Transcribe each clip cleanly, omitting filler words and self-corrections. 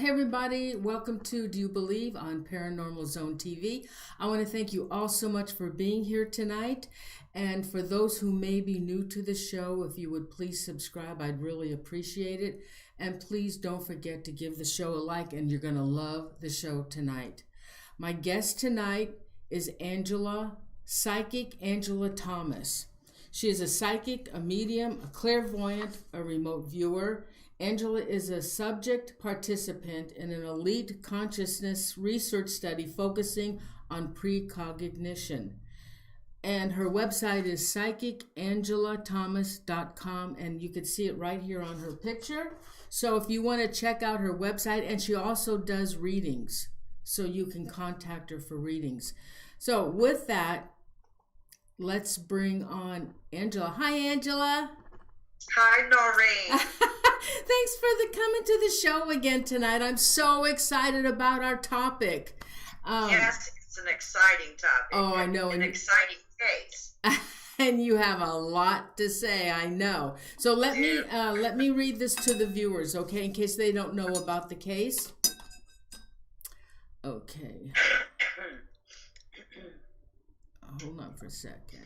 Hey everybody, welcome to Do You Believe on ParanormalZoneTV. I want to thank you all so much for being here tonight. And for those who may be new to the show, if you would please subscribe, I'd really appreciate it. And please don't forget to give the show a like, and you're going to love the show tonight. My guest tonight is Psychic Angela Thomas. She is a psychic, a medium, a clairvoyant, a remote viewer. Angela is a subject participant in an elite consciousness research study focusing on precognition. And her website is psychicangelathomas.com, and you can see it right here on her picture. So if you want to check out her website, and she also does readings, so you can contact her for readings. So with that, let's bring on Angela. Hi, Angela. Hi, Norene. Thanks for coming to the show again tonight. I'm so excited about our topic. Yes, it's an exciting topic. Oh, I know. An exciting case. And you have a lot to say, I know. So let me read this to the viewers, okay, in case they don't know about the case. Okay. Hold on for a second.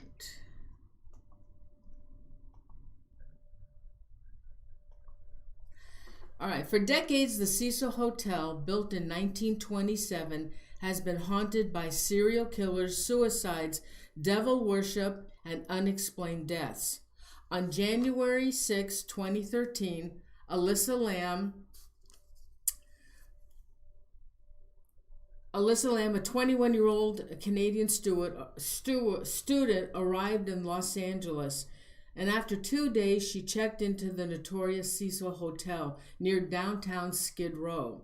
All right, for decades, the Cecil Hotel, built in 1927, has been haunted by serial killers, suicides, devil worship, and unexplained deaths. On January 6, 2013, Elisa Lam, a 21-year-old Canadian student, arrived in Los Angeles. And after 2 days, she checked into the notorious Cecil Hotel near downtown Skid Row.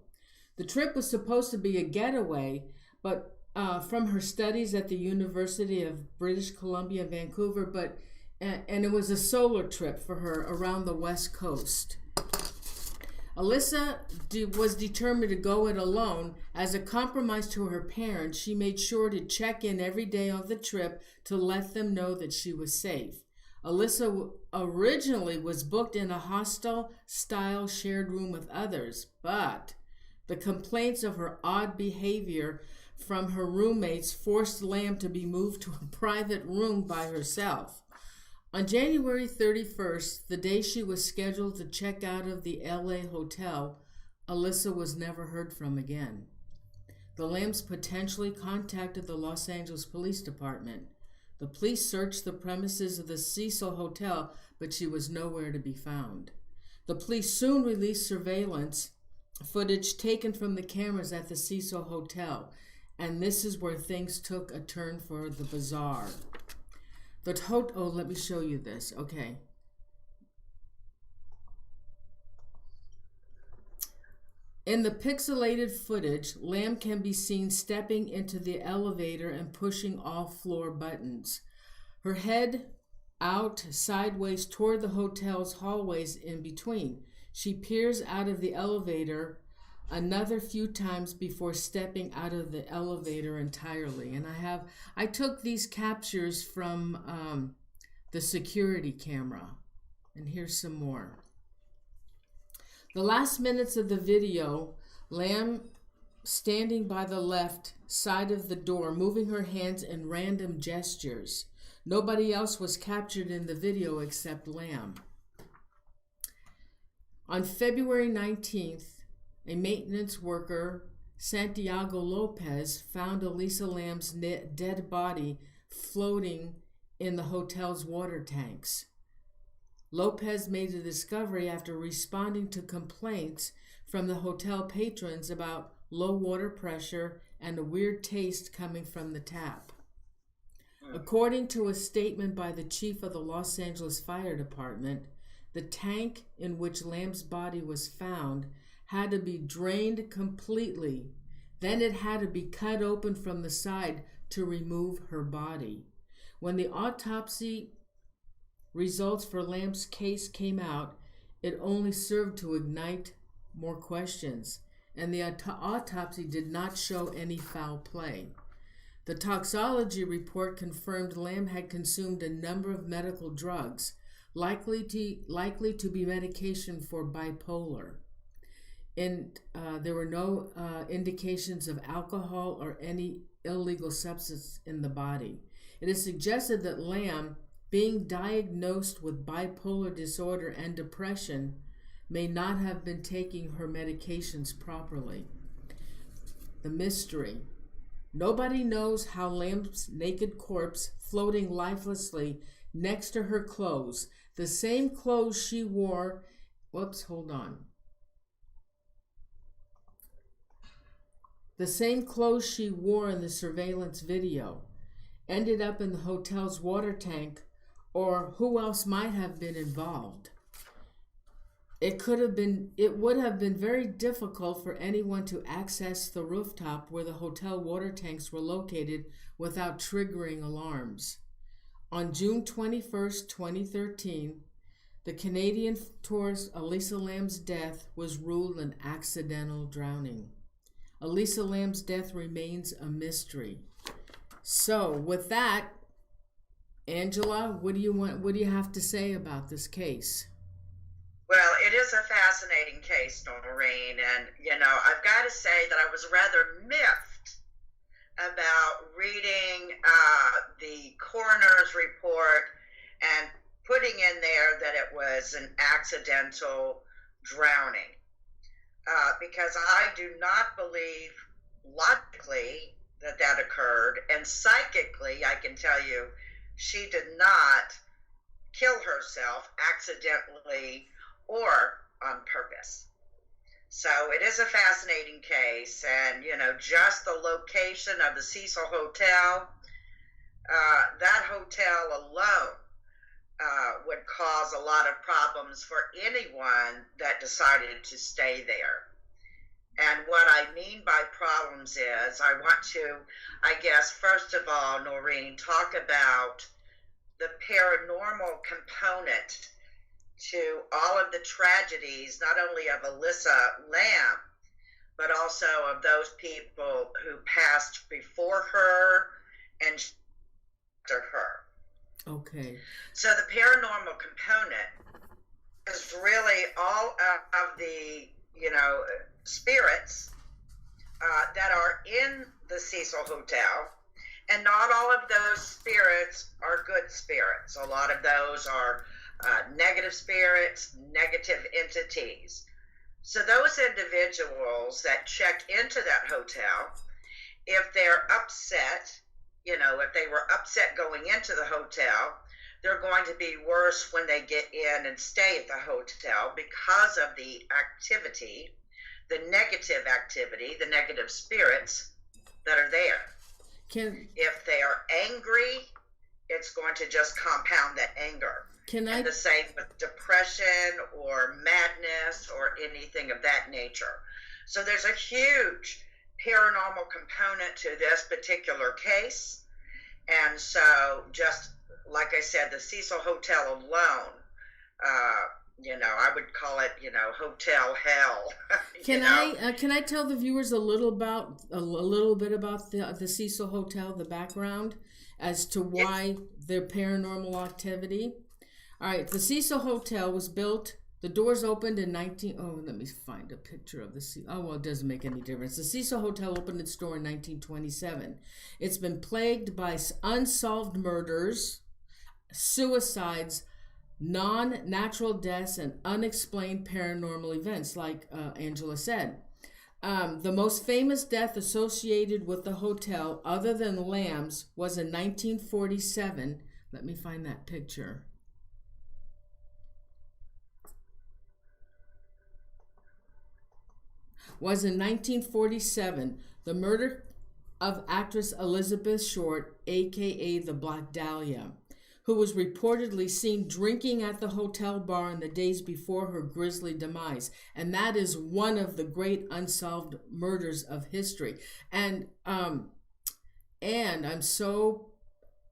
The trip was supposed to be a getaway, but from her studies at the University of British Columbia, Vancouver, and it was a solo trip for her around the West Coast. Elisa was determined to go it alone. As a compromise to her parents, she made sure to check in every day on the trip to let them know that she was safe. Elisa originally was booked in a hostel-style shared room with others, but the complaints of her odd behavior from her roommates forced Lam to be moved to a private room by herself. On January 31st, the day she was scheduled to check out of the LA hotel, Elisa was never heard from again. The Lams potentially contacted the Los Angeles Police Department. The police searched the premises of the Cecil Hotel, but she was nowhere to be found. The police soon released surveillance footage taken from the cameras at the Cecil Hotel, and this is where things took a turn for the bizarre. Let me show you this. Okay. In the pixelated footage, Lam can be seen stepping into the elevator and pushing all floor buttons. Her head out sideways toward the hotel's hallways in between. She peers out of the elevator another few times before stepping out of the elevator entirely. And I took these captures from the security camera. And here's some more. The last minutes of the video, Lam standing by the left side of the door, moving her hands in random gestures. Nobody else was captured in the video except Lam. On February 19th, a maintenance worker, Santiago Lopez, found Elisa Lam's dead body floating in the hotel's water tanks. Lopez made the discovery after responding to complaints from the hotel patrons about low water pressure and a weird taste coming from the tap. According to a statement by the chief of the Los Angeles Fire Department, the tank in which Lam's body was found had to be drained completely. Then it had to be cut open from the side to remove her body. When the autopsy results for Lam's case came out, it only served to ignite more questions, and the autopsy did not show any foul play. The toxicology report confirmed Lam had consumed a number of medical drugs, likely to be medication for bipolar. and there were no indications of alcohol or any illegal substance in the body. It is suggested that Lam, being diagnosed with bipolar disorder and depression, may not have been taking her medications properly. The mystery. Nobody knows how Lam's naked corpse, floating lifelessly next to her clothes, the same clothes she wore. The same clothes she wore in the surveillance video, ended up in the hotel's water tank, or who else might have been involved. It would have been very difficult for anyone to access the rooftop where the hotel water tanks were located without triggering alarms. On June 21st, 2013, the Canadian tourist Elisa Lam's death was ruled an accidental drowning. Elisa Lam's death remains a mystery. So, with that, Angela, what do you have to say about this case? Well, it is a fascinating case, Norene, and, I've got to say that I was rather miffed about reading the coroner's report and putting in there that it was an accidental drowning, because I do not believe logically that occurred, and psychically, I can tell you, she did not kill herself accidentally or on purpose. So it is a fascinating case, and just the location of the Cecil Hotel, that hotel alone would cause a lot of problems for anyone that decided to stay there. And what I mean by problems is, I want to, first of all, Norene, talk about the paranormal component to all of the tragedies, not only of Elisa Lam, but also of those people who passed before her and after her. Okay. So the paranormal component is really all of the, spirits that are in the Cecil Hotel. And not all of those spirits are good spirits. A lot of those are negative spirits, negative entities. So those individuals that checked into that hotel, if they're upset, if they were upset going into the hotel, they're going to be worse when they get in and stay at the hotel because of the activity, the negative spirits that are there. If they are angry, it's going to just compound that anger. And the same with depression or madness or anything of that nature. So there's a huge paranormal component to this particular case. And so just like I said, the Cecil Hotel alone, I would call it, hotel hell. Can I tell the viewers a little bit about the Cecil Hotel, the background as to why their paranormal activity? All right, the Cecil Hotel was built. The doors opened in let me find a picture of the Cecil. Oh, well, it doesn't make any difference. The Cecil Hotel opened its door in 1927. It's been plagued by unsolved murders, suicides, non-natural deaths, and unexplained paranormal events, like Angela said. The most famous death associated with the hotel, other than Lam's, was in 1947. Let me find that picture. Was in 1947, the murder of actress Elizabeth Short, aka the Black Dahlia, who was reportedly seen drinking at the hotel bar in the days before her grisly demise. And that is one of the great unsolved murders of history. And I'm so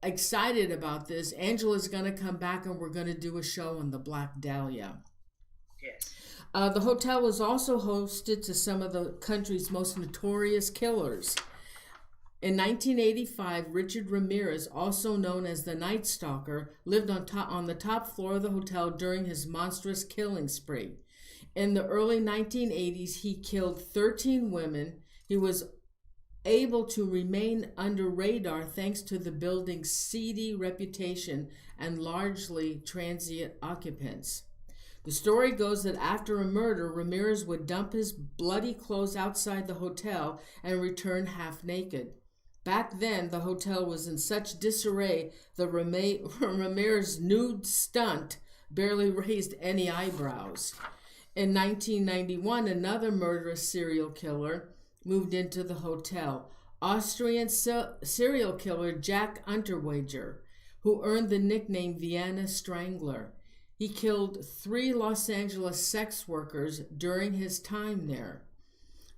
excited about this. Angela's going to come back and we're going to do a show on the Black Dahlia. Yes. The hotel was also hosted to some of the country's most notorious killers. In 1985, Richard Ramirez, also known as the Night Stalker, lived on the top floor of the hotel during his monstrous killing spree. In the early 1980s, he killed 13 women. He was able to remain under radar thanks to the building's seedy reputation and largely transient occupants. The story goes that after a murder, Ramirez would dump his bloody clothes outside the hotel and return half naked. Back then, the hotel was in such disarray that Ramirez's nude stunt barely raised any eyebrows. In 1991, another murderous serial killer moved into the hotel. Austrian serial killer Jack Unterweger, who earned the nickname Vienna Strangler. He killed 3 Los Angeles sex workers during his time there.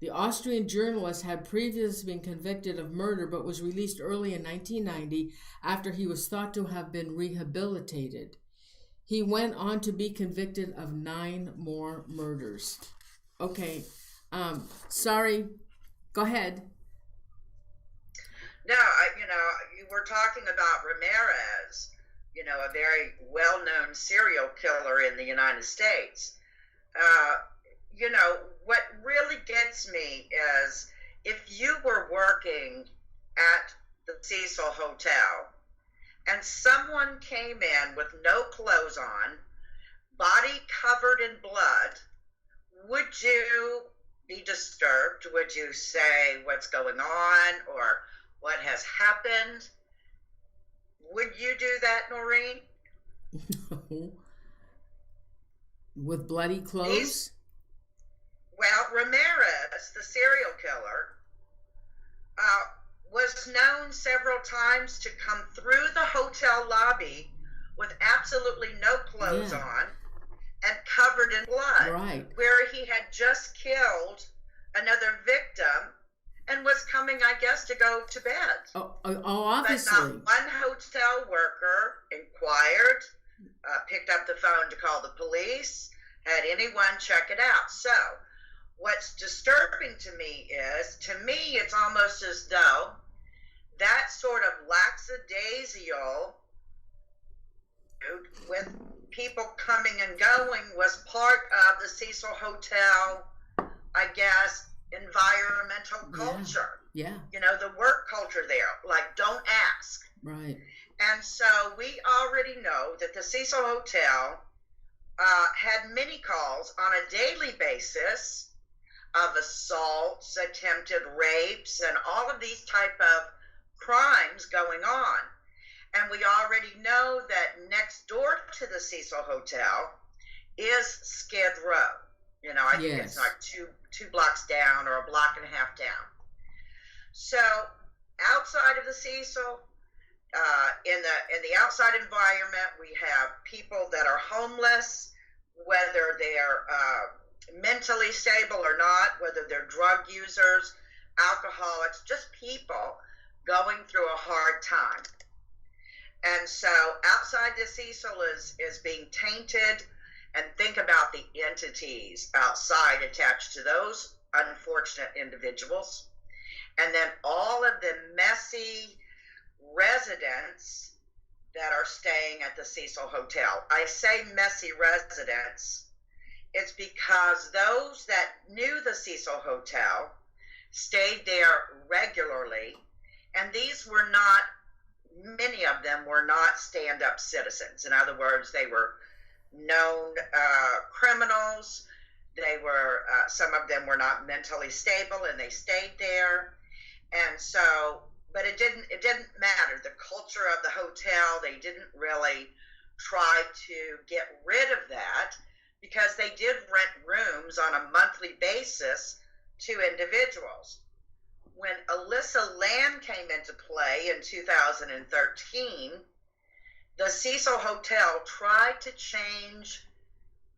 The Austrian journalist had previously been convicted of murder but was released early in 1990 after he was thought to have been rehabilitated. He went on to be convicted of 9 more murders. Okay, sorry, go ahead. No, you were talking about Ramirez, a very well-known serial killer in the United States. What really gets me is if you were working at the Cecil Hotel and someone came in with no clothes on, body covered in blood, would you be disturbed? Would you say what's going on or what has happened? Would you do that, Norene? No. With bloody clothes? Well, Ramirez, the serial killer, was known several times to come through the hotel lobby with absolutely no clothes on and covered in blood. Right. Where he had just killed another victim and was coming, I guess, to go to bed. Obviously. But not one hotel worker inquired, picked up the phone to call the police, had anyone check it out. So, what's disturbing to me is, it's almost as though that sort of lackadaisical with people coming and going was part of the Cecil Hotel, I guess, environmental culture. Yeah. The work culture there, like don't ask. Right. And so we already know that the Cecil Hotel had many calls on a daily basis of assaults, attempted rapes, and all of these type of crimes going on. And we already know that next door to the Cecil Hotel is Skid Row. I think it's like two blocks down or a block and a half down. So outside of the Cecil, in the outside environment, we have people that are homeless, whether they're mentally stable or not, whether they're drug users, alcoholics, just people going through a hard time. And so outside the Cecil is being tainted, and think about the entities outside attached to those unfortunate individuals. And then all of the messy residents that are staying at the Cecil Hotel. I say messy residents, it's because those that knew the Cecil Hotel stayed there regularly, and these were not, many of them were not stand-up citizens. In other words, they were known criminals. They were, some of them were not mentally stable, and they stayed there. And so, but it didn't matter. The culture of the hotel, they didn't really try to get rid of that, because they did rent rooms on a monthly basis to individuals. When Elisa Lam came into play in 2013, the Cecil Hotel tried to change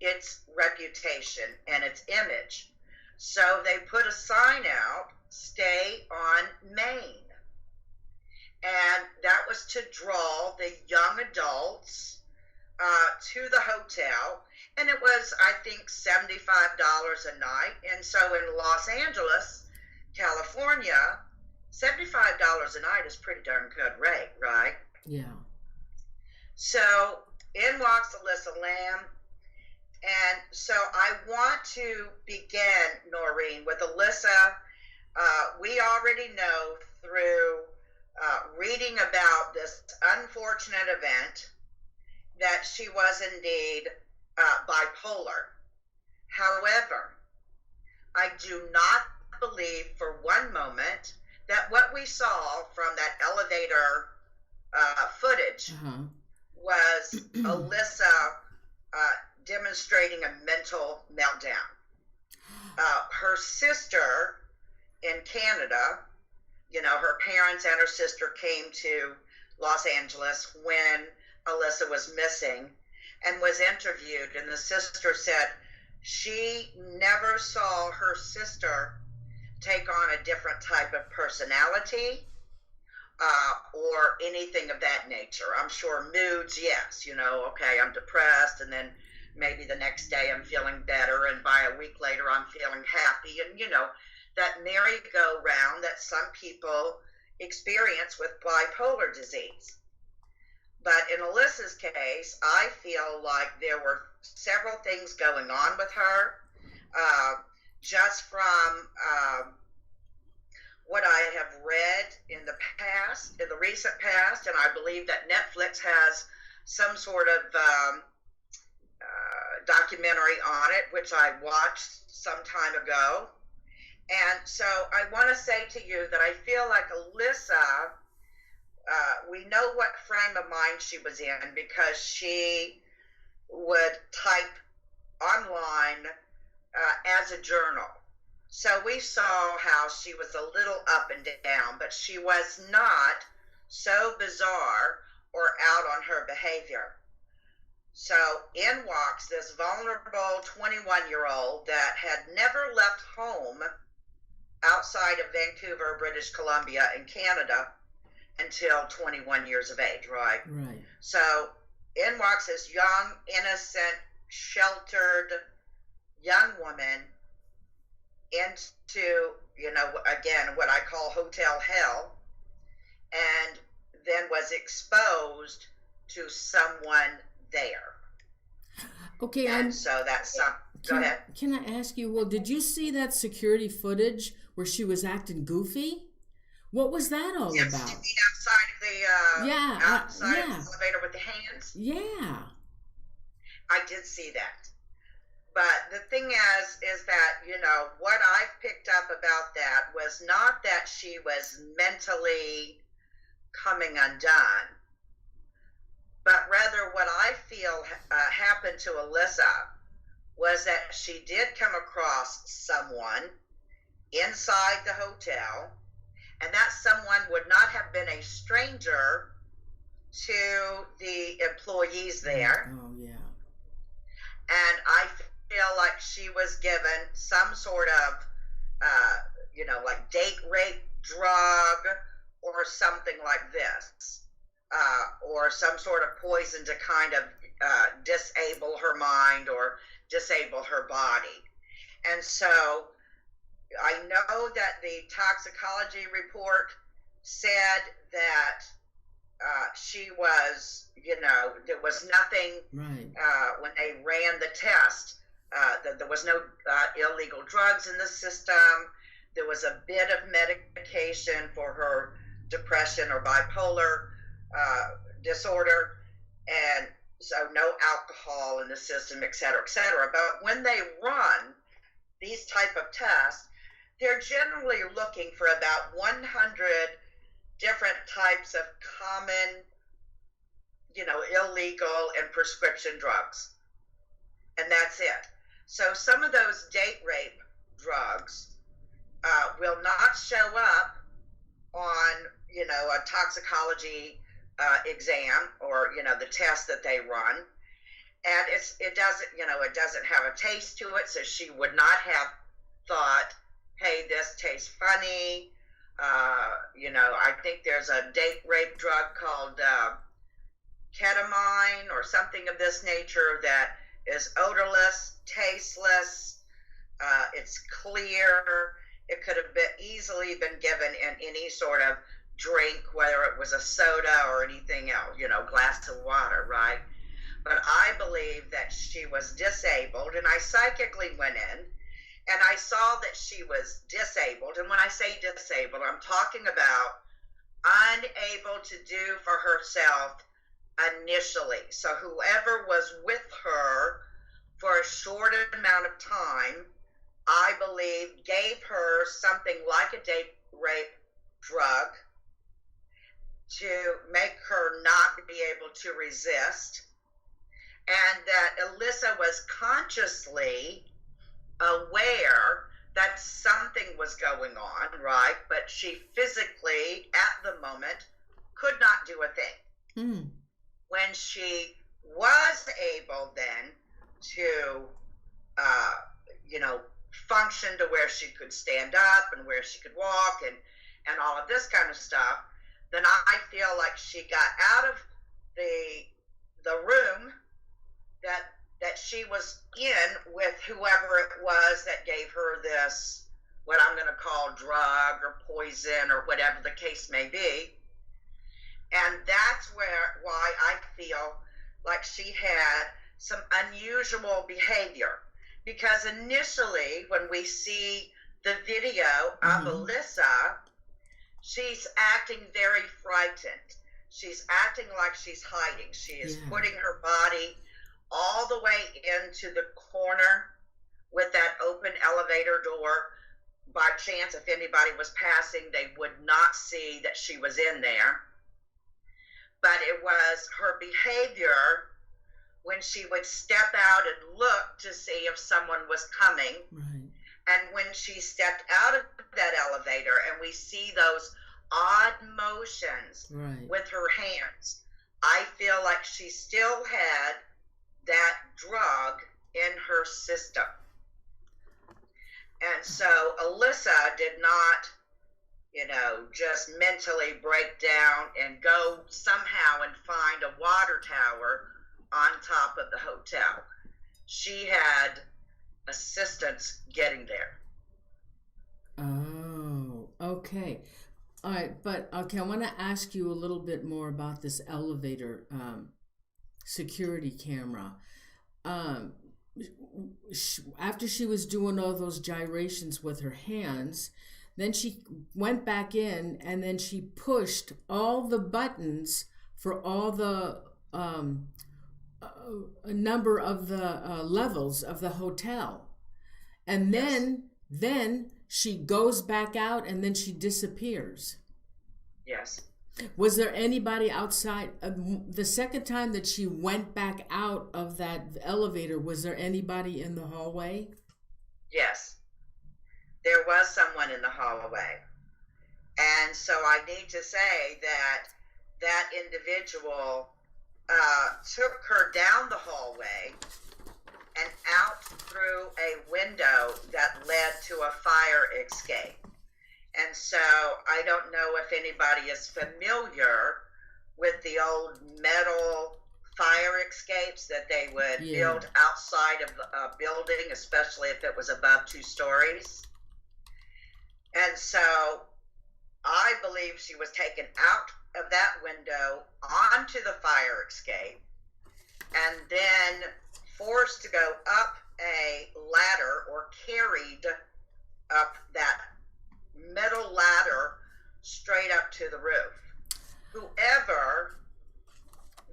its reputation and its image. So they put a sign out, "Stay on Main." And that was to draw the young adults to the hotel. And it was, I think, $75 a night. And so in Los Angeles, California, $75 a night is pretty darn good rate, right? Yeah. So in walks Elisa Lam, And so I want to begin, Norene, with Elisa. We already know through reading about this unfortunate event that she was indeed bipolar. However, I do not believe for one moment that what we saw from that elevator footage was Elisa demonstrating a mental meltdown. Her sister in Canada, her parents and her sister came to Los Angeles when Elisa was missing and was interviewed, and the sister said she never saw her sister take on a different type of personality or anything of that nature. I'm sure moods, yes, okay, I'm depressed, and then maybe the next day I'm feeling better, and by a week later I'm feeling happy, and that merry-go-round that some people experience with bipolar disease. But in Elisa's case, I feel like there were several things going on with her, just from what I have read in the recent past, and I believe that Netflix has some sort of documentary on it, which I watched some time ago. And so I want to say to you that I feel like Elisa, we know what frame of mind she was in because she would type online as a journal. So we saw how she was a little up and down, but she was not so bizarre or out on her behavior. So in walks this vulnerable 21-year-old that had never left home outside of Vancouver, British Columbia in Canada until 21 years of age, right? Right. So in walks this young, innocent, sheltered young woman into, again, what I call hotel hell, and then was exposed to someone there. Okay, and so that's some. Go ahead. Can I ask you? Well, did you see that security footage where she was acting goofy? What was that all about? Outside of the outside of the elevator with the hands. Yeah, I did see that. But the thing is that what I've picked up about that was not that she was mentally coming undone, but rather what I feel happened to Elisa was that she did come across someone inside the hotel, and that someone would not have been a stranger to the employees there. Oh, yeah. And I feel like she was given some sort of, like date rape drug or something like this. Or some sort of poison to kind of disable her mind or disable her body. And so I know that the toxicology report said that she was, there was nothing, right. When they ran the test, that there was no illegal drugs in the system. There was a bit of medication for her depression or bipolar disorder, and so no alcohol in the system, et cetera, et cetera. But when they run these type of tests, they're generally looking for about 100 different types of common, illegal and prescription drugs. And that's it. So some of those date rape drugs will not show up on, a toxicology exam or, the test that they run. And it doesn't have a taste to it. So she would not have thought, hey, this tastes funny. I think there's a date rape drug called ketamine or something of this nature that is odorless, tasteless. It's clear. It could have easily been given in any sort of drink, whether it was a soda or anything else, glass of water, right? But I believe that she was disabled, and I psychically went in and I saw that she was disabled. And when I say disabled, I'm talking about unable to do for herself initially. So whoever was with her for a short amount of time, I believe, gave her something like a date rape drug to make her not be able to resist, and that Elisa was consciously aware that something was going on, right? But she physically, at the moment, could not do a thing. Mm. When she was able then to, function to where she could stand up and where she could walk and all of this kind of stuff, then I feel like she got out of the room that she was in with whoever it was that gave her this, what I'm going to call drug or poison or whatever the case may be. And that's why I feel like she had some unusual behavior. Because initially, when we see the video of Elisa, she's acting very frightened. She's acting like she's hiding. She is putting her body all the way into the corner with that open elevator door. By chance, if anybody was passing, they would not see that she was in there. But it was her behavior when she would step out and look to see if someone was coming. Right. And when she stepped out of that elevator and we see those odd motions with her hands, I feel like she still had that drug in her system. And so Elisa did not, just mentally break down and go somehow and find a water tower on top of the hotel. She had assistance getting there. Oh, okay. All right, but okay, I want to ask you a little bit more about this elevator security camera. After she was doing all those gyrations with her hands, then she went back in and then she pushed all the buttons for all the a number of the levels of the hotel. And then she goes back out and then she disappears. Yes. Was there anybody outside? The second time that she went back out of that elevator, was there anybody in the hallway? Yes. There was someone in the hallway. And so I need to say that individual took her down the hallway and out through a window that led to a fire escape. And so I don't know if anybody is familiar with the old metal fire escapes that they would build outside of a building, especially if it was above 2 stories. And so I believe she was taken out of that window onto the fire escape and then forced to go up a ladder or carried up that metal ladder straight up to the roof. Whoever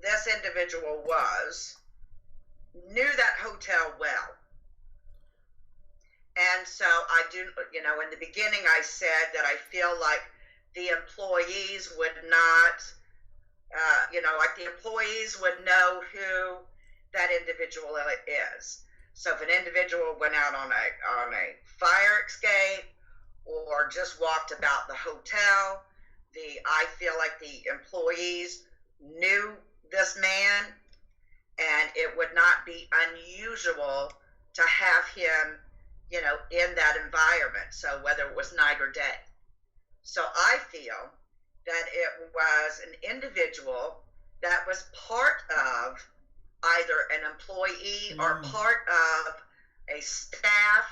this individual was knew that hotel well. And so I do, in the beginning I said that I feel like the employees would not, like the employees would know who that individual is. So if an individual went out on a fire escape or just walked about the hotel, I feel like the employees knew this man, and it would not be unusual to have him, in that environment. So whether it was night or day. So I feel that it was an individual that was part of either an employee or part of a staff,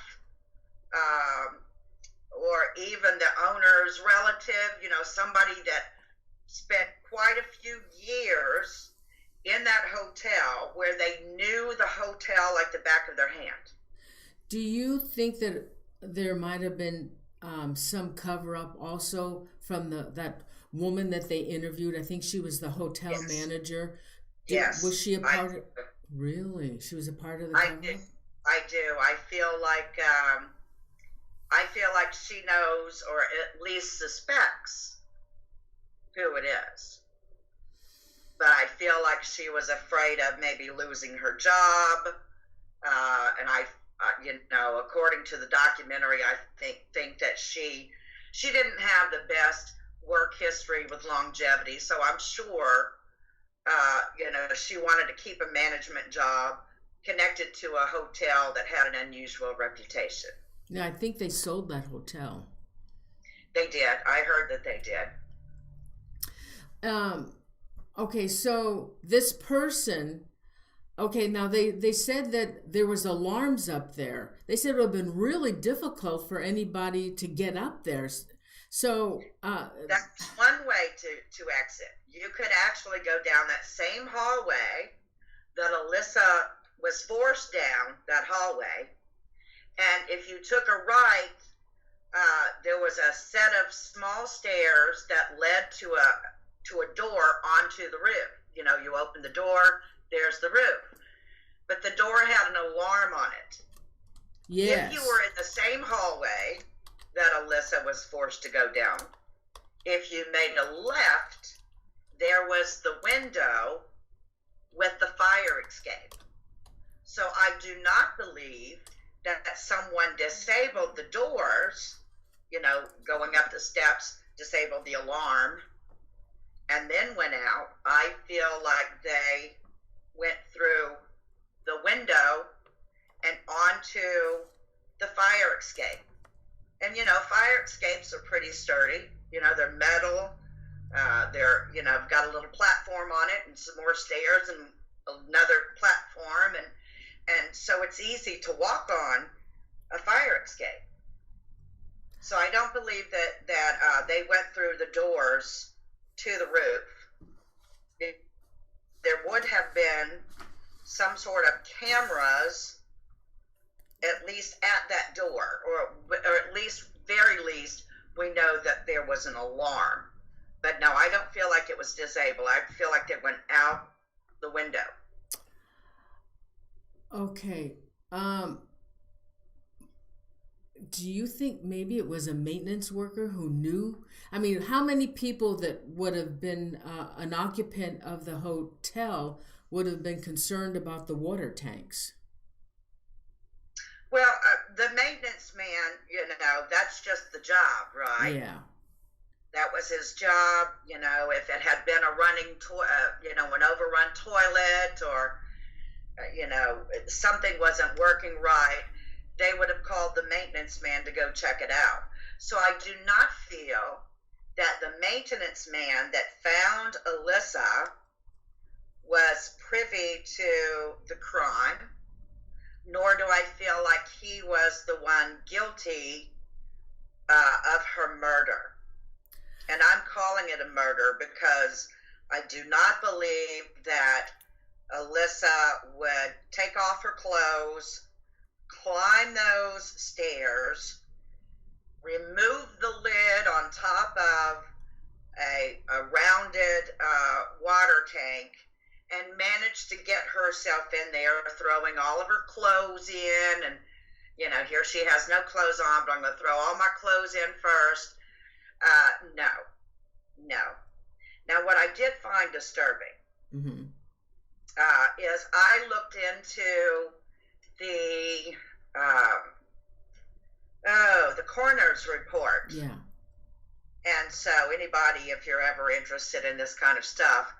or even the owner's relative, somebody that spent quite a few years in that hotel where they knew the hotel hotel like the back of their hand. Do you think that there might have been some cover up also from that woman that they interviewed? I think she was the hotel manager. Yes. Was she a part of? Really? She was a part of the cover up? I do. I feel like she knows, or at least suspects, who it is. But I feel like she was afraid of maybe losing her job, and according to the documentary, I think that she didn't have the best work history with longevity. So I'm sure, she wanted to keep a management job connected to a hotel that had an unusual reputation. Yeah, I think they sold that hotel. They did. I heard that they did. Okay, so this person, now they said that there was alarms up there. They said it would have been really difficult for anybody to get up there. So that's one way to exit. You could actually go down that same hallway that Elisa was forced down, that hallway. And if you took a right, there was a set of small stairs that led to a door onto the roof. You open the door, there's the roof. But the door had an alarm on it. Yes. If you were in the same hallway that Elisa was forced to go down, if you made a left, there was the window with the fire escape. So I do not believe that someone disabled the doors, going up the steps, disabled the alarm, and then went out. I feel like they went through the window and onto the fire escape. And, fire escapes are pretty sturdy. They're metal. They're, got a little platform on it and some more stairs and another platform. And so it's easy to walk on a fire escape. So I don't believe that they went through the doors to the roof. There would have been some sort of cameras, at least at that door, or at least, very least, we know that there was an alarm. But no, I don't feel like it was disabled. I feel like they went out the window. Okay. Do you think maybe it was a maintenance worker who knew? I mean, how many people that would have been an occupant of the hotel would have been concerned about the water tanks? Well, the maintenance man, that's just the job, right? Yeah. That was his job. If it had been a running, an overrun toilet, or, something wasn't working right, they would have called the maintenance man to go check it out. So I do not feel that the maintenance man that found Elisa was privy to the crime, nor do I feel like he was the one guilty of her murder. And I'm calling it a murder because I do not believe that Elisa would take off her clothes, climb those stairs, remove the lid on top of a rounded water tank, and manage to get herself in there, throwing all of her clothes in. And, here she has no clothes on, but I'm going to throw all my clothes in first. No. Now, what I did find disturbing is I looked into the coroner's report. Yeah. And so anybody, if you're ever interested in this kind of stuff,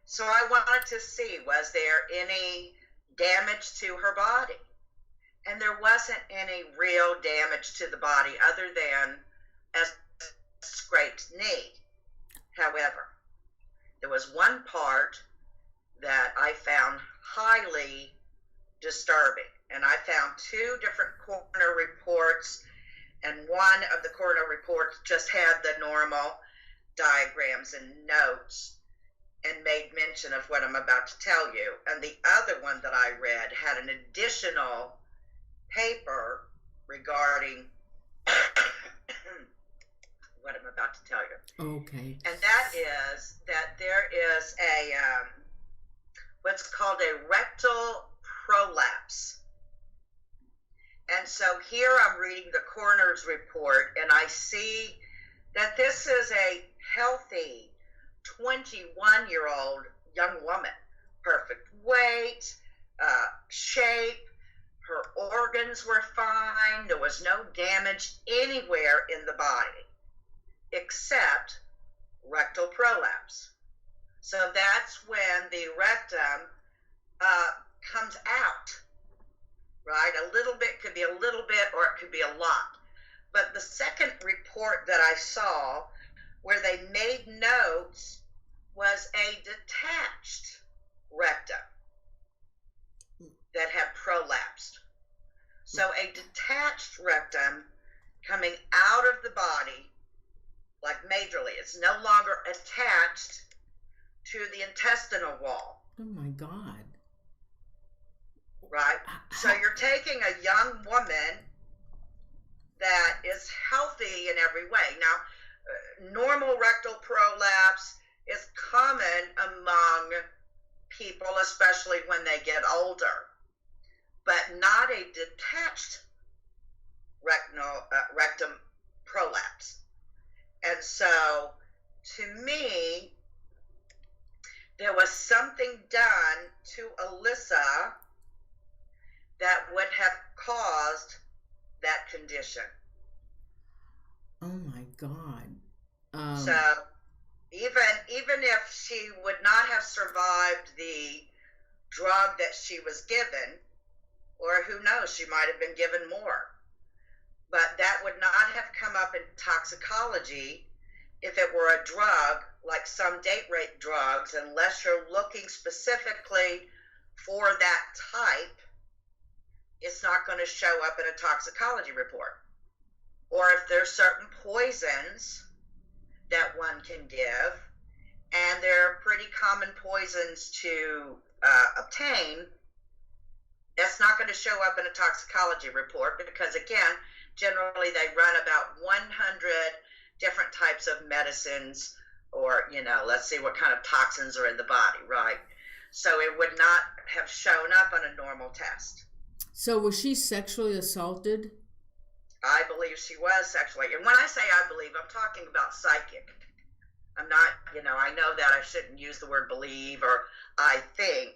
so I wanted to see, was there any damage to her body? And there wasn't any real damage to the body other than a scraped knee. However, there was one part that I found highly disturbing. And I found two different coroner reports, and one of the coroner reports just had the normal diagrams and notes. and made mention of what I'm about to tell you. And the other one that I read had an additional paper regarding what I'm about to tell you. Okay. And that is that there is a what's called a rectal prolapse. And so here I'm reading the coroner's report, and I see that this is a healthy 21-year-old young woman. Perfect weight, shape, her organs were fine. There was no damage anywhere in the body except rectal prolapse. So that's when the rectum comes out, right? A little bit could be a little bit, or it could be a lot. But the second report that I saw where they made notes was a detached rectum that had prolapsed. So a detached rectum coming out of the body, like majorly, it's no longer attached to the intestinal wall. Oh my God. Right? So you're taking a young woman that is healthy in every way. Now, normal rectal prolapse is common among people, especially when they get older, but not a detached rectum prolapse. And so, to me, there was something done to Elisa that would have caused that condition. Oh my God. So even if she would not have survived the drug that she was given, or who knows, she might have been given more, but that would not have come up in toxicology if it were a drug like some date rape drugs, unless you're looking specifically for that type. It's not going to show up in a toxicology report. Or if there's certain poisons that one can give, and they're pretty common poisons to obtain, that's not going to show up in a toxicology report because, again, generally they run about 100 different types of medicines, or, let's see what kind of toxins are in the body, right? So it would not have shown up on a normal test. So was she sexually assaulted? I believe she was sexually. And when I say I believe, I'm talking about psychic. I'm not, I know that I shouldn't use the word believe or I think.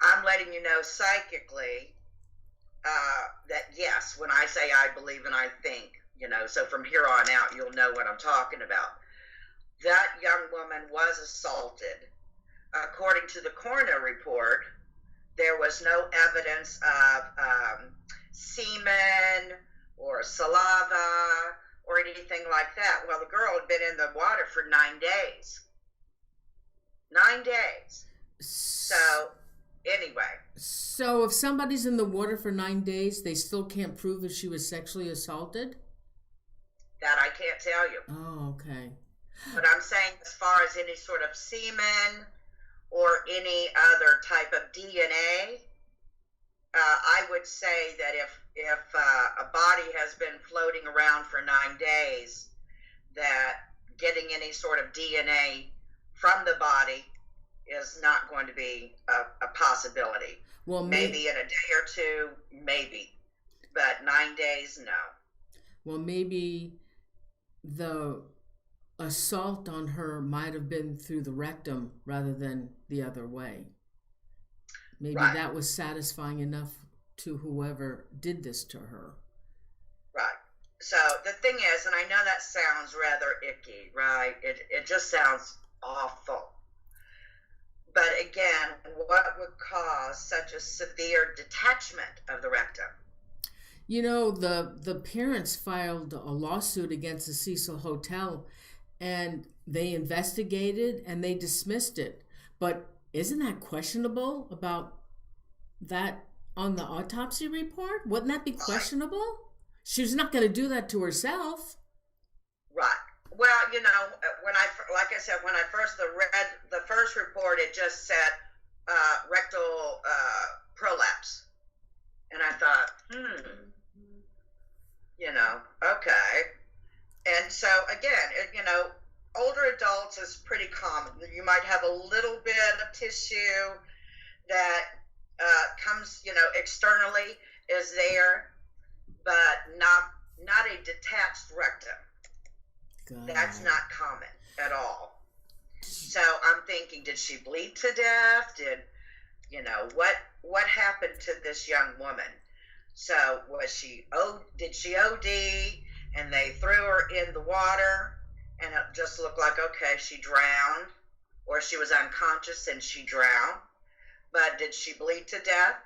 I'm letting you know psychically that yes, when I say I believe and I think, so from here on out, you'll know what I'm talking about. That young woman was assaulted. According to the coroner report, there was no evidence of semen or saliva or anything like that. Well, the girl had been in the water for 9 days. 9 days. So, anyway. So, if somebody's in the water for 9 days, they still can't prove if she was sexually assaulted? That I can't tell you. Oh, okay. But I'm saying as far as any sort of semen or any other type of DNA, I would say that if a body has been floating around for 9 days, that getting any sort of DNA from the body is not going to be a possibility. Well, maybe in a day or two, maybe, but 9 days, no. Well, maybe the assault on her might have been through the rectum rather than the other way. Maybe right. That was satisfying enough to whoever did this to her. Right. So the thing is, and I know that sounds rather icky, right? It just sounds awful. But again, what would cause such a severe detachment of the rectum? The parents filed a lawsuit against the Cecil Hotel, and they investigated and they dismissed it. But isn't that questionable about that on the autopsy report? Wouldn't that be questionable? She was not going to do that to herself. Right. Well, when like I said, when I first read the first report, it just said rectal prolapse, and I thought, okay. And so again, older adults is pretty common. You might have a little bit of tissue that comes, externally is there, but not a detached rectum. God. That's not common at all. So I'm thinking, did she bleed to death? What happened to this young woman? So did she OD and they threw her in the water and it just looked like, okay, she drowned, or she was unconscious and she drowned? But did she bleed to death?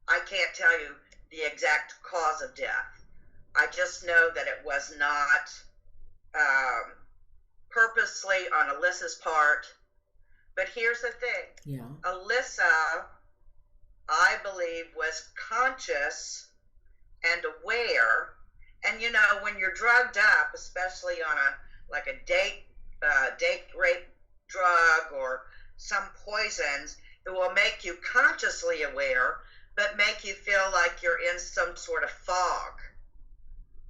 I can't tell you the exact cause of death. I just know that it was not purposely on Alyssa's part. But here's the thing. Yeah. Alyssa, I believe, was conscious and aware. And when you're drugged up, especially on a date rape drug or some poisons, it will make you consciously aware, but make you feel like you're in some sort of fog.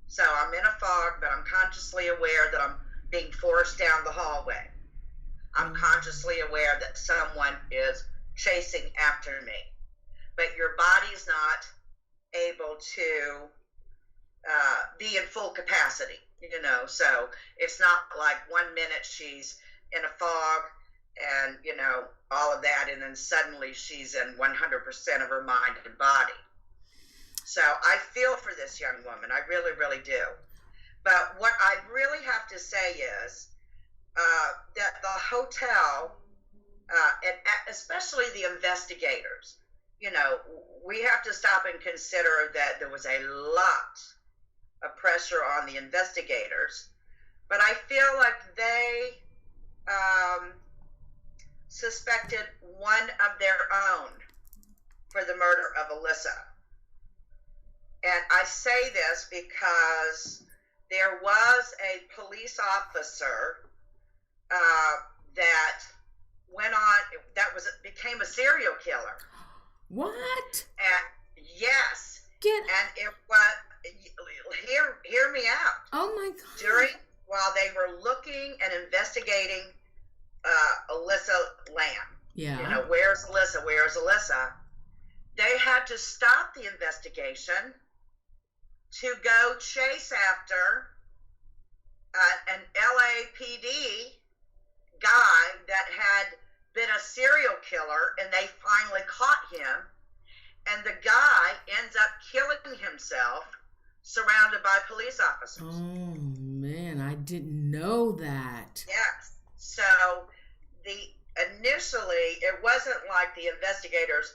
So I'm in a fog, but I'm consciously aware that I'm being forced down the hallway. I'm consciously aware that someone is chasing after me. But your body's not able to be in full capacity, So it's not like 1 minute she's in a fog and, all of that, and then suddenly she's in 100% of her mind and body. So I feel for this young woman. I really, really do. But what I really have to say is that the hotel, and especially the investigators, we have to stop and consider that there was a lot of pressure on the investigators. But I feel like they suspected one of their own for the murder of Alyssa. And I say this because there was a police officer that became a serial killer. What? And yes. And it was, hear me out. Oh my God. While they were looking and investigating Elisa Lam. Yeah. Where's Alyssa? Where's Alyssa? They had to stop the investigation to go chase after an LAPD guy that had been a serial killer, and they finally caught him. And the guy ends up killing himself, surrounded by police officers. Oh man, I didn't know that. Yes. So initially, it wasn't like the investigators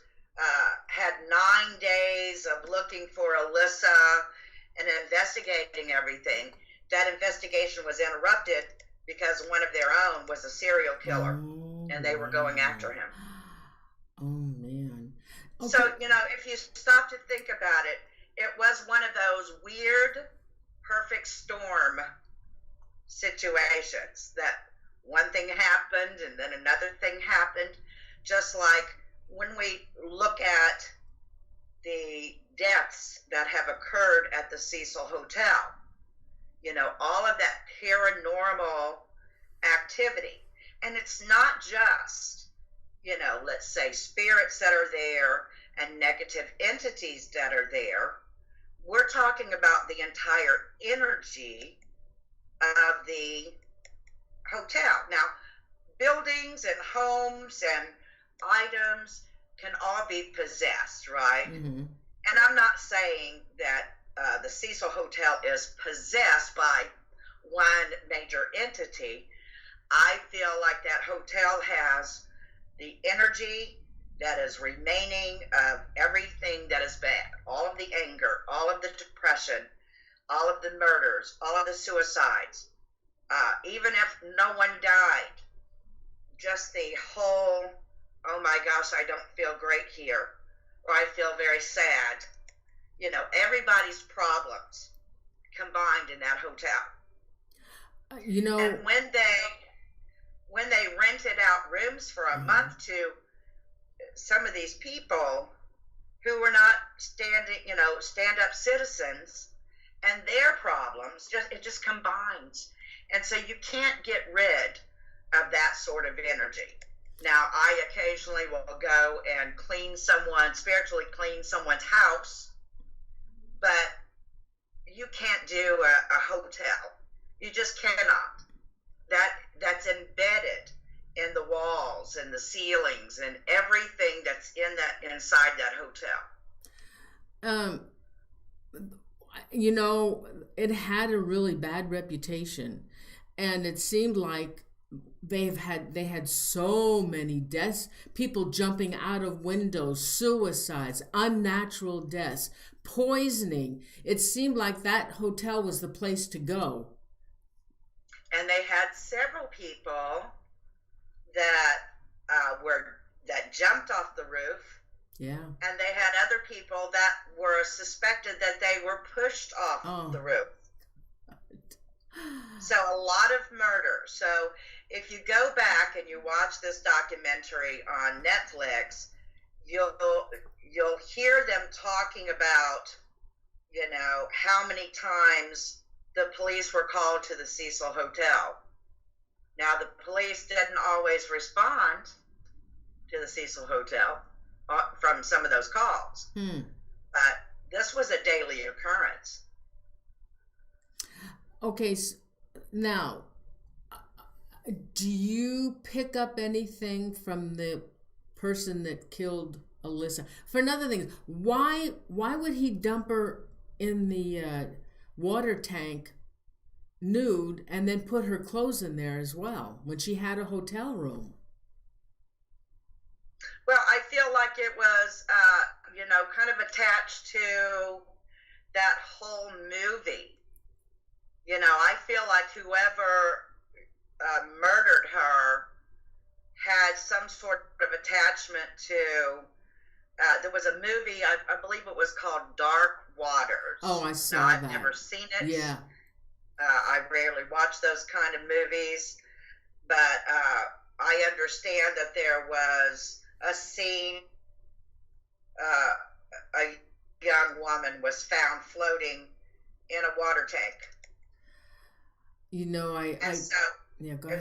had 9 days of looking for Alyssa and investigating everything. That investigation was interrupted because one of their own was a serial killer, and they were going after him. Oh man. Okay. So, if you stop to think about it, it was one of those weird, perfect storm situations that one thing happened and then another thing happened. Just like when we look at the deaths that have occurred at the Cecil Hotel, all of that paranormal activity. And it's not just, let's say spirits that are there and negative entities that are there. We're talking about the entire energy of the hotel. Now, buildings and homes and items can all be possessed, right? Mm-hmm. And I'm not saying that the Cecil Hotel is possessed by one major entity. I feel like that hotel has the energy that is remaining of everything that is bad, all of the anger, all of the depression, all of the murders, all of the suicides, even if no one died, just the whole, oh my gosh, I don't feel great here, or I feel very sad. Everybody's problems combined in that hotel. You know, And when they rented out rooms for a month to some of these people who were not stand-up citizens, and their problems, it just combines. And so you can't get rid of that sort of energy. Now, I occasionally will go and spiritually clean someone's house, but you can't do a hotel. You just cannot. That's embedded in the walls and the ceilings and everything that's inside that hotel. You know, it had a really bad reputation, and it seemed like they had so many deaths, people jumping out of windows, suicides, unnatural deaths, poisoning. It seemed like that hotel was the place to go. And they had several people that jumped off the roof. Yeah. And they had other people that were suspected that they were pushed off the roof. So a lot of murder. So if you go back and you watch this documentary on Netflix, you'll hear them talking about, how many times the police were called to the Cecil Hotel. Now, the police didn't always respond to the Cecil Hotel from some of those calls. But this was a daily occurrence. Okay, now, do you pick up anything from the person that killed Elisa? For another thing, why would he dump her in the water tank nude and then put her clothes in there as well when she had a hotel room? Well, I feel like it was, kind of attached to that whole movie. I feel like whoever murdered her had some sort of attachment to, there was a movie, I believe it was called Dark Waters. Oh, I saw now, that. I've never seen it. Yeah. I rarely watch those kind of movies, but I understand that there was a scene, a young woman was found floating in a water tank. Go ahead. And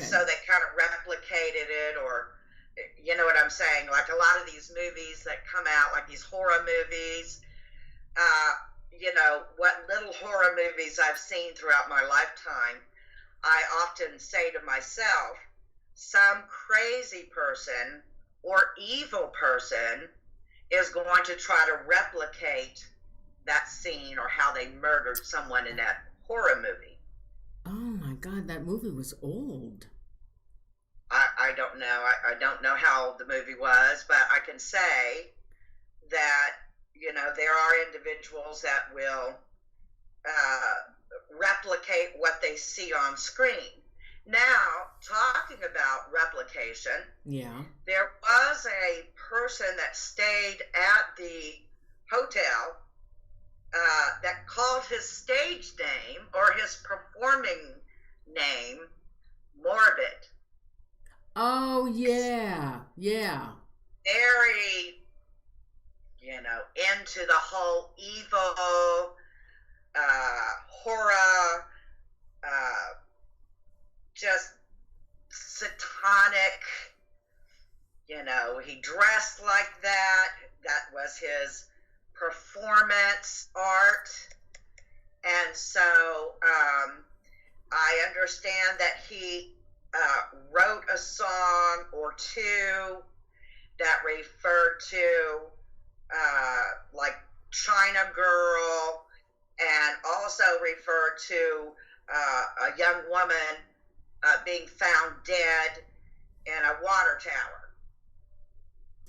so they kind of replicated it, or, you know what I'm saying? Like a lot of these movies that come out, like these horror movies, what little horror movies I've seen throughout my lifetime, I often say to myself, some crazy person or evil person is going to try to replicate that scene or how they murdered someone in that horror movie. Oh my God, that movie was old. I don't know. I don't know how old the movie was, but I can say that, there are individuals that will replicate what they see on screen. Now, talking about replication, there was a person that stayed at the hotel that called his stage name or his performing name Morbid. Oh, yeah. Very, into the whole evil, horror, just satanic, he dressed like that. That was his performance art. And so I understand that he wrote a song or two that referred to like China Girl, and also referred to a young woman being found dead in a water tower.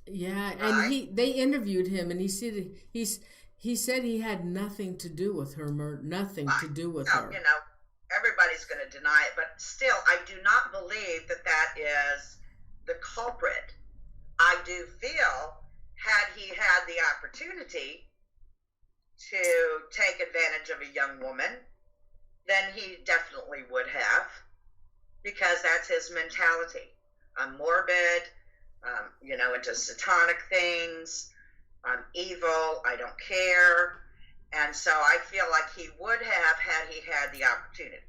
Yeah, right? And they interviewed him, and he said he had nothing to do with her murder, nothing to do with her. Everybody's going to deny it, but still, I do not believe that is the culprit. I do feel, had he had the opportunity to take advantage of a young woman, then he definitely would have. because that's his mentality. I'm morbid, into satanic things. I'm evil. I don't care. And so I feel like he would have had he had the opportunity.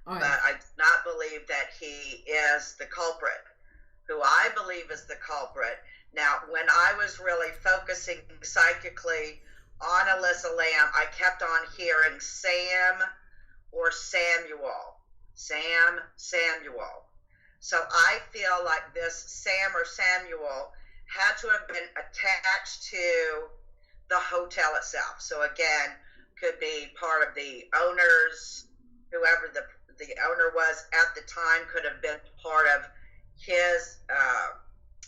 Right. But I do not believe that he is the culprit. Who I believe is the culprit. Now, when I was really focusing psychically on Elisa Lam, I kept on hearing Sam or Samuel. Sam, Samuel. So I feel like this Sam or Samuel had to have been attached to the hotel itself. So again, could be part of the owners, whoever the owner was at the time, could have been part of his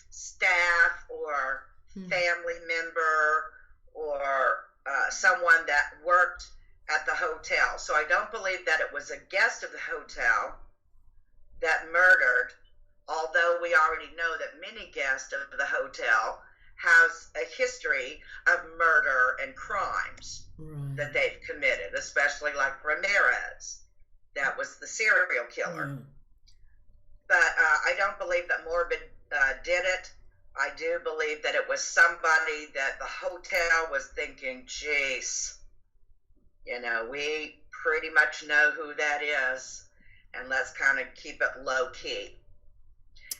staff or family member or someone that worked at the hotel. So I don't believe that it was a guest of the hotel that murdered, although we already know that many guests of the hotel has a history of murder and crimes that they've committed, especially like Ramirez. That was the serial killer. But I don't believe that Morbid did it. I do believe that it was somebody that the hotel was thinking, geez, we pretty much know who that is, and let's kind of keep it low key.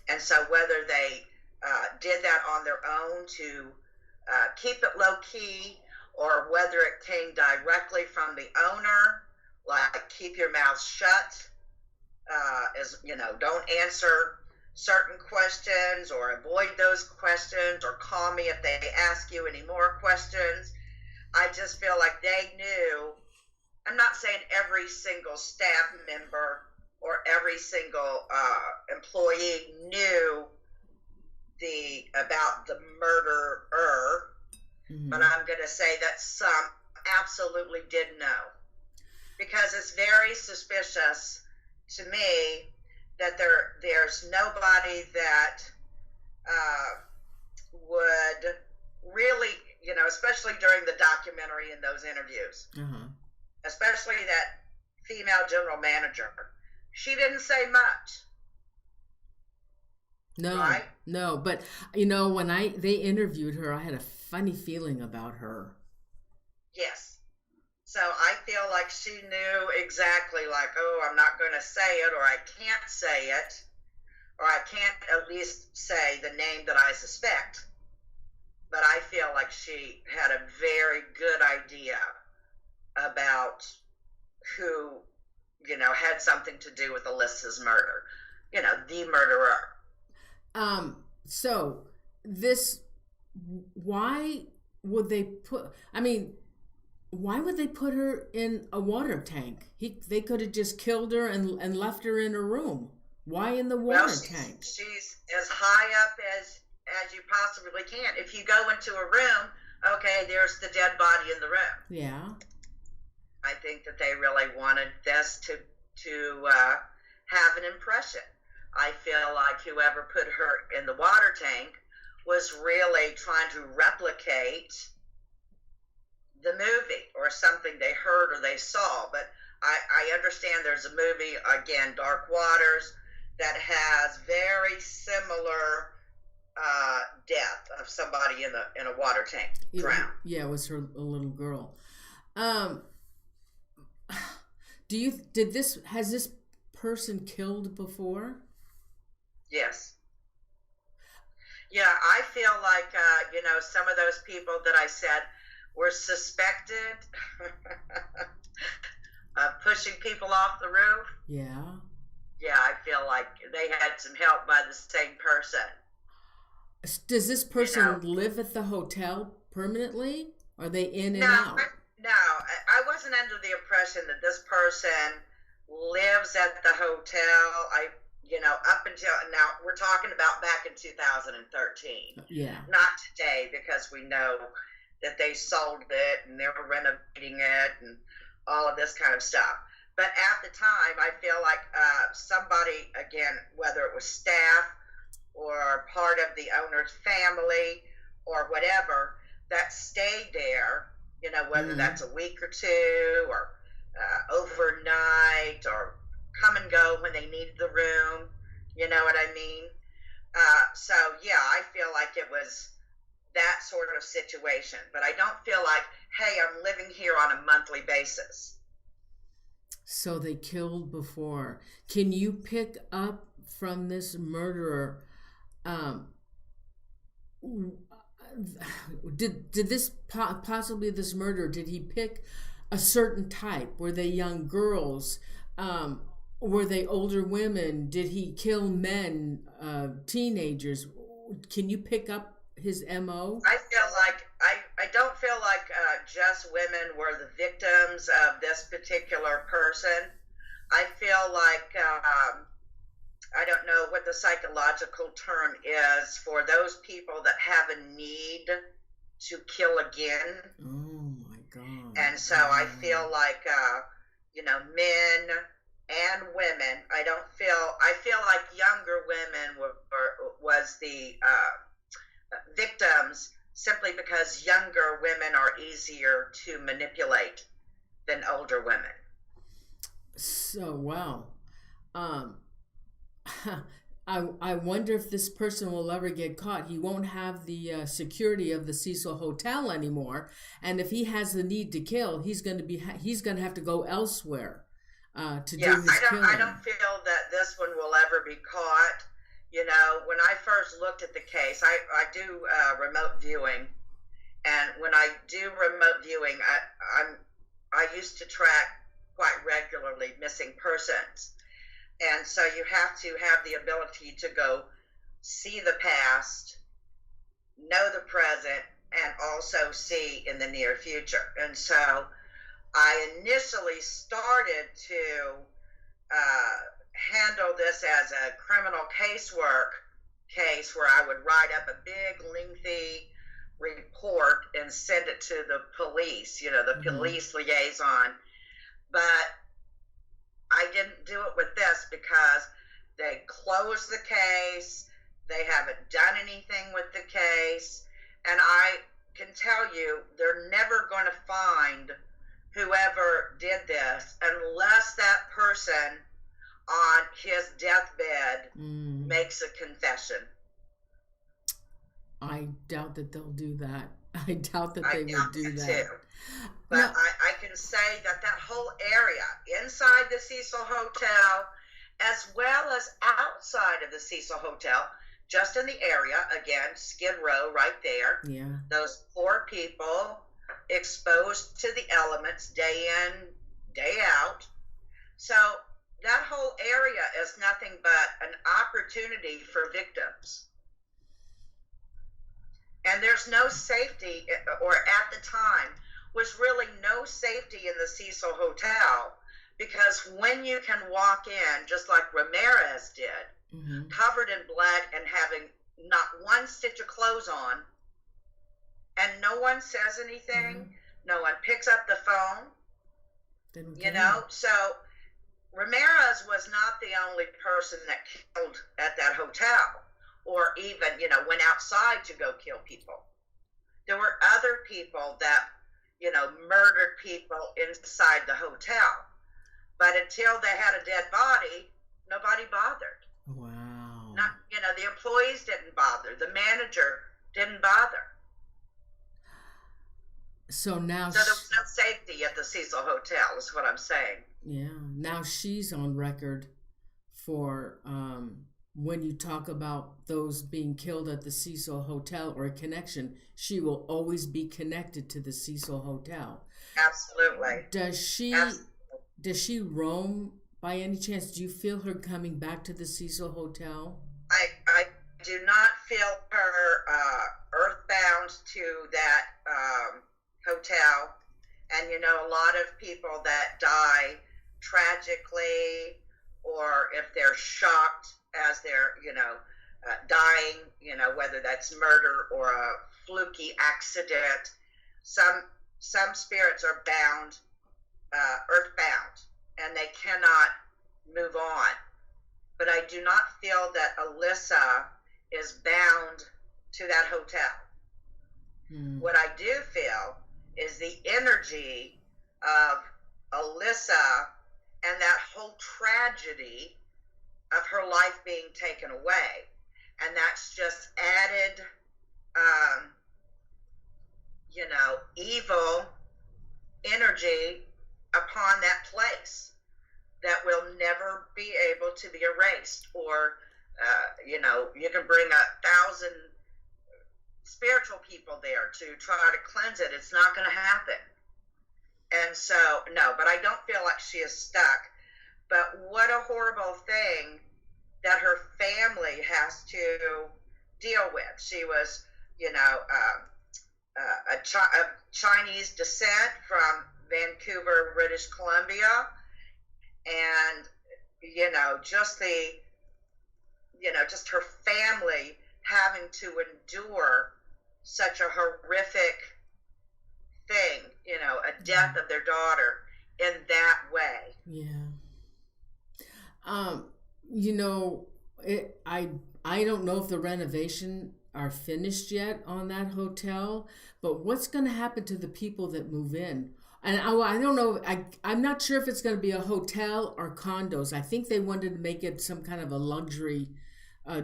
And so whether they did that on their own to keep it low key, or whether it came directly from the owner, like keep your mouth shut, don't answer certain questions or avoid those questions, or call me if they ask you any more questions. I just feel like they knew. I'm not saying every single staff member or every single employee knew about the murderer, but I'm going to say that some absolutely did know, because it's very suspicious to me that there's nobody that would really, especially during the documentary and those interviews, especially that female general manager. She didn't say much. No, right? No, but when they interviewed her, I had a funny feeling about her. Yes. So I feel like she knew exactly, like, oh, I'm not going to say it, or I can't say it, or I can't at least say the name that I suspect. But I feel like she had a very good idea about who, had something to do with Elisa's murder. The murderer. So this, why would they put her in a water tank? They could have just killed her and left her in her room. Why in the water tank? She's as high up as you possibly can. If you go into a room, okay, there's the dead body in the room. Yeah. I think that they really wanted this to have an impression. I feel like whoever put her in the water tank was really trying to replicate the movie or something they heard or they saw. But I understand there's a movie, again, Dark Waters, that has very similar death of somebody in a water tank drowned. Yeah, it was a little girl. Has this person killed before? Yes. Yeah, I feel like, some of those people that I said were suspected of pushing people off the roof. Yeah. Yeah, I feel like they had some help by the same person. Does this person live at the hotel permanently? Are they in and out? No, I wasn't under the impression that this person lives at the hotel. Up until now, we're talking about back in 2013. Yeah. Not today, because we know that they sold it and they were renovating it and all of this kind of stuff. But at the time, I feel like somebody, again, whether it was staff or part of the owner's family or whatever, that stayed there, whether that's a week or two or overnight or a come and go when they needed the room. You know what I mean? So yeah, I feel like it was that sort of situation, but I don't feel like, hey, I'm living here on a monthly basis. So they killed before. Can you pick up from this murderer? Did this possibly this murderer? Did he pick a certain type? Were they young girls? Were they older women? Did he kill men, teenagers? Can you pick up his MO? I feel like I don't feel like just women were the victims of this particular person. I feel like I don't know what the psychological term is for those people that have a need to kill again. Oh my God! And so I feel like men and women. I feel like younger women was the victims, simply because younger women are easier to manipulate than older women. So, wow. I wonder if this person will ever get caught. He won't have the security of the Cecil Hotel anymore, and if he has the need to kill, he's going to have to go elsewhere to do his killing. I don't feel that this one will ever be caught. You know, when I first looked at the case, I do remote viewing, and when I do remote viewing, I used to track quite regularly missing persons. And so you have to have the ability to go see the past, know the present, and also see in the near future. And so I initially started to handle this as a criminal case where I would write up a big, lengthy report and send it to the police, the police liaison. But I didn't do it with this because they closed the case. They haven't done anything with the case. And I can tell you, they're never going to find whoever did this unless that person on his deathbed makes a confession. I doubt that they'll do that. I doubt that they will do that. Too. But no. I can say that whole area inside the Cecil Hotel, as well as outside of the Cecil Hotel, just in the area, again, Skid Row right there. Yeah. Those poor people exposed to the elements day in, day out. So that whole area is nothing but an opportunity for victims. And there's no safety, or at the time, was really no safety in the Cecil Hotel, because when you can walk in, just like Ramirez did, covered in blood and having not one stitch of clothes on, and no one says anything, no one picks up the phone, so Ramirez was not the only person that killed at that hotel, or even, went outside to go kill people. There were other people that, murdered people inside the hotel. But until they had a dead body, nobody bothered. Wow. The employees didn't bother. The manager didn't bother. So there was no safety at the Cecil Hotel, is what I'm saying. Yeah. Now she's on record for when you talk about those being killed at the Cecil Hotel or a connection, she will always be connected to the Cecil Hotel. Absolutely. Does she roam by any chance? Do you feel her coming back to the Cecil Hotel? I do not feel her earthbound to that hotel. And, a lot of people that die tragically, or if they're shocked as they're, dying, whether that's murder or a fluky accident, some spirits are bound, earthbound, and they cannot move on. But I do not feel that Elisa is bound to that hotel. What I do feel is the energy of Elisa and that whole tragedy of her life being taken away. And that's just added, evil energy upon that place that will never be able to be erased. Or, you can bring 1,000 spiritual people there to try to cleanse it. It's not going to happen. And so, no, but I don't feel like she is stuck. But what a horrible thing that her family has to deal with. She was, of Chinese descent from Vancouver, British Columbia. And, just her family having to endure such a horrific thing, a death of their daughter in that way. Yeah. I don't know if the renovation are finished yet on that hotel, but what's going to happen to the people that move in? And I don't know. I'm not sure if it's going to be a hotel or condos. I think they wanted to make it some kind of a luxury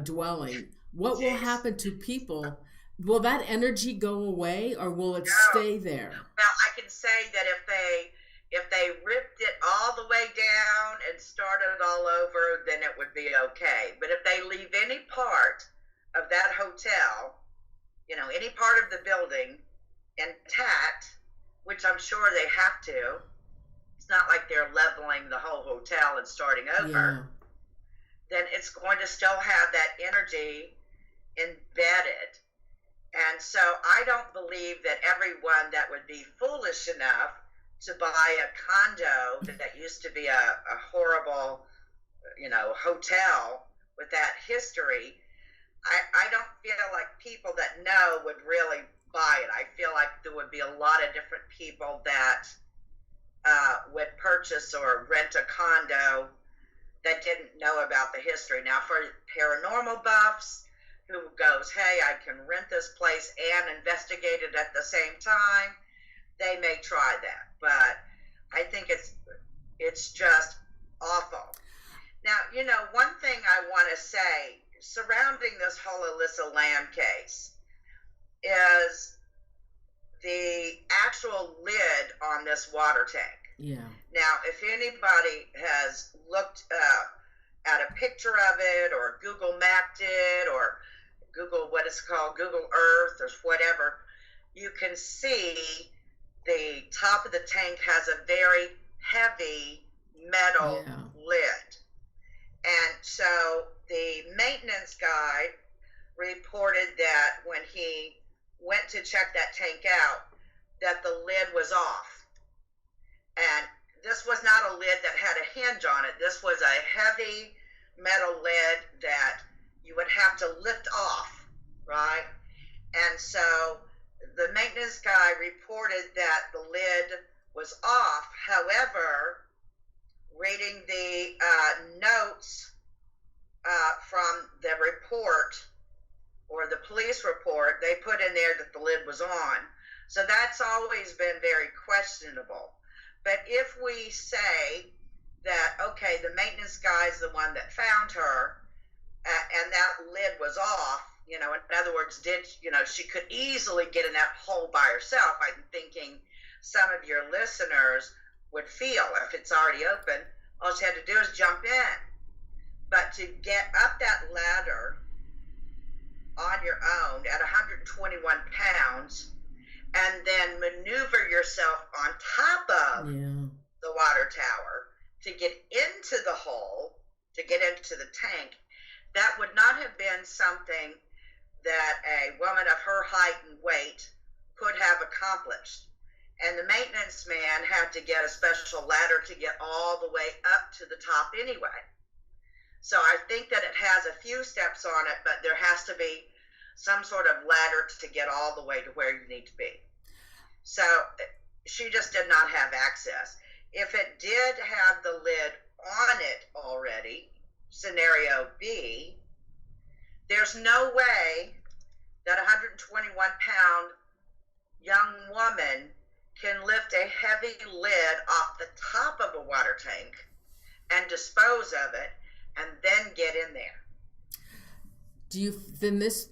dwelling. What will happen to people? Will that energy go away, or will it stay there? Well, I can say that if they ripped it all the way down and started all over, then it would be okay. But if they leave any part of that hotel, any part of the building intact, which I'm sure they have to, it's not like they're leveling the whole hotel and starting over, then it's going to still have that energy embedded. And so I don't believe that everyone that would be foolish enough to buy a condo that used to be a horrible, hotel with that history, I don't feel like people that know would really buy it. I feel like there would be a lot of different people that would purchase or rent a condo that didn't know about the history. Now, for paranormal buffs who goes, hey, I can rent this place and investigate it at the same time, they may try that. But I think it's just awful. Now, one thing I want to say surrounding this whole Elisa Lam case is the actual lid on this water tank. Yeah. Now, if anybody has looked at a picture of it, or Google mapped it, or Google what it's called, Google Earth or whatever, you can see the top of the tank has a very heavy metal lid. And so the maintenance guy reported that when he went to check that tank out, that the lid was off. And this was not a lid that had a hinge on it. This was a heavy metal lid that you would have to lift off, right? And so the maintenance guy reported that the lid was off. However, reading the notes from the report, or the police report, they put in there that the lid was on. So that's always been very questionable. But if we say that, okay, the maintenance guy is the one that found her, and that lid was off, in other words, she could easily get in that hole by herself. I'm thinking some of your listeners would feel if it's already open, all she had to do is jump in. But to get up that ladder on your own at 121 pounds, and then maneuver yourself on top of the water tower to get into the hole, to get into the tank, that would not have been something that a woman of her height and weight could have accomplished. And the maintenance man had to get a special ladder to get all the way up to the top anyway. So I think that it has a few steps on it, but there has to be some sort of ladder to get all the way to where you need to be. So she just did not have access. If it did have the lid on it already, scenario B, there's no way that a 121-pound young woman can lift a heavy lid off the top of a water tank and dispose of it and then get in there. Do you then this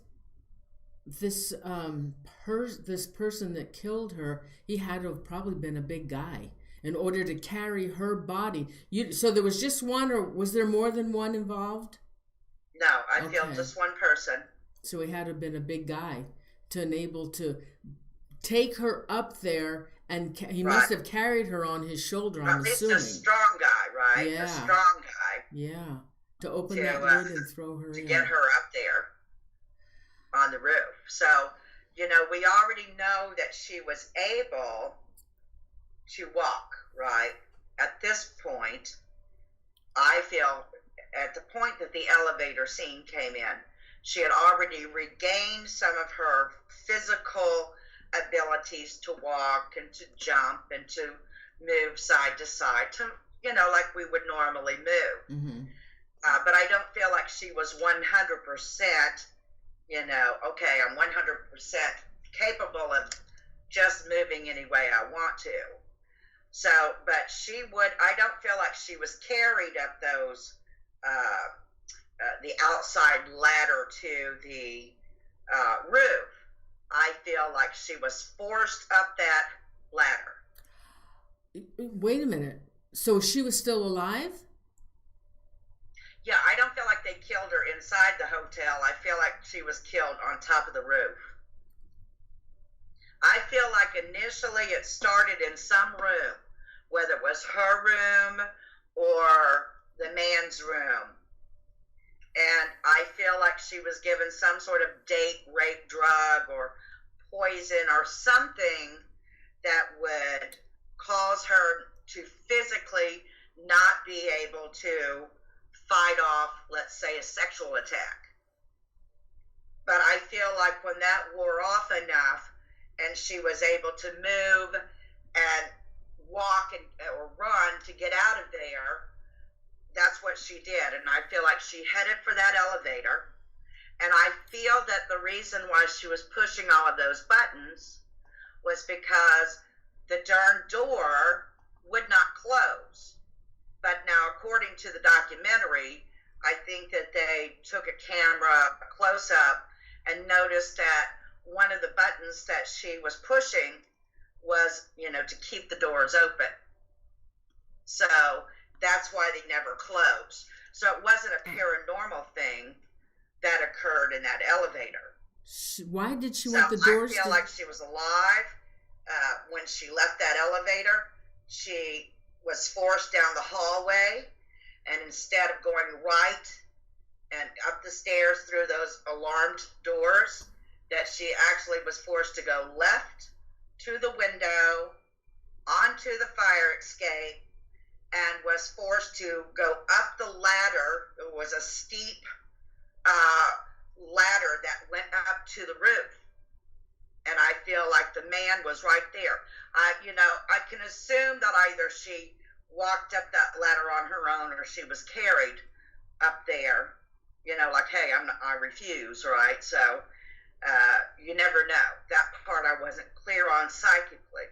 person that killed her, he had to have probably been a big guy in order to carry her body. So there was just one, or was there more than one involved? No, I feel just one person. So he had to have been a big guy to enable to take her up there, and he must have carried her on his shoulder, I'm assuming. He's a strong guy, right? Yeah. A strong guy. Yeah. To open that lid and throw her in. To get her up there on the roof. So, we already know that she was able to walk, right? At this point, I feel at the point that the elevator scene came in, she had already regained some of her physical abilities to walk and to jump and to move side to side, to, like we would normally move. Mm-hmm. But I don't feel like she was 100%, okay, I'm 100% capable of just moving any way I want to. So, but I don't feel like she was carried up those, the outside ladder to the roof. I feel like she was forced up that ladder. Wait a minute. So she was still alive? Yeah, I don't feel like they killed her inside the hotel. I feel like she was killed on top of the roof. I feel like initially it started in some room, whether it was her room or the man's room. And I feel like she was given some sort of date rape drug or poison or something that would cause her to physically not be able to fight off, let's say, a sexual attack. But I feel like when that wore off enough and she was able to move and walk or run to get out of there, that's what she did. And I feel like she headed for that elevator. And I feel that the reason why she was pushing all of those buttons was because the darn door would not close. But now, according to the documentary, I think that they took a camera close-up and noticed that one of the buttons that she was pushing was, to keep the doors open. So that's why they never closed. So it wasn't a paranormal thing that occurred in that elevator. Why did she want the doors? I feel like she was alive when she left that elevator. She was forced down the hallway, and instead of going right and up the stairs through those alarmed doors, that she actually was forced to go left to the window, onto the fire escape, and was forced to go up the ladder. It was a steep ladder that went up to the roof. And I feel like the man was right there. I can assume that either she walked up that ladder on her own or she was carried up there, like, hey, I refuse, right? So you never know. That part I wasn't clear on psychically.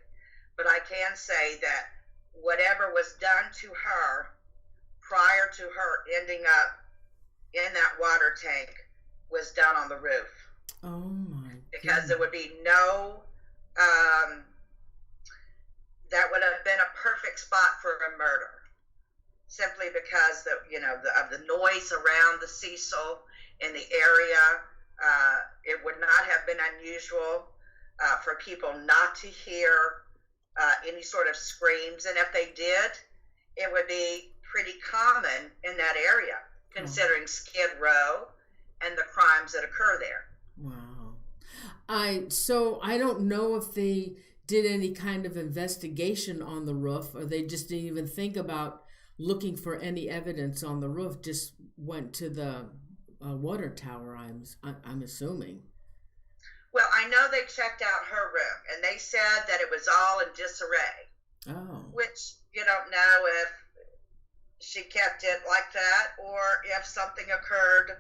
But I can say that whatever was done to her prior to her ending up in that water tank was done on the roof. Oh my! Because there would be no, that would have been a perfect spot for a murder. Simply because of the noise around the Cecil in the area, it would not have been unusual for people not to hear any sort of screams, and if they did, it would be pretty common in that area, considering Skid Row and the crimes that occur there. Wow. So I don't know if they did any kind of investigation on the roof, or they just didn't even think about looking for any evidence on the roof, just went to the water tower, I'm assuming. Well, I know they checked out her room, and they said that it was all in disarray. Oh. Which you don't know if she kept it like that or if something occurred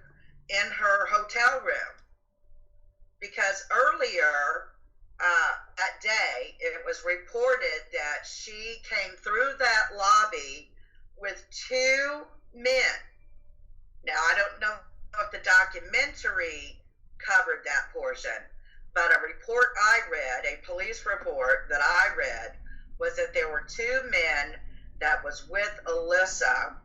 in her hotel room. Because earlier that day, it was reported that she came through that lobby with two men. Now, I don't know if the documentary covered that portion, but a report I read, a police report that I read, was that there were two men that was with Elisa,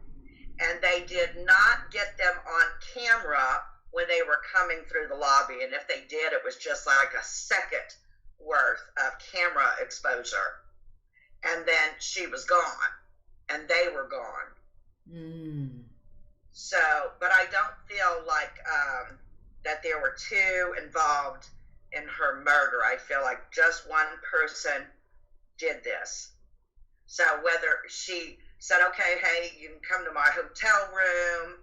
and they did not get them on camera when they were coming through the lobby. And if they did, it was just like a second worth of camera exposure. And then she was gone, and they were gone. So, but I don't feel like that there were two involved in her murder. I feel like just one person did this. So whether she said, okay, hey, you can come to my hotel room,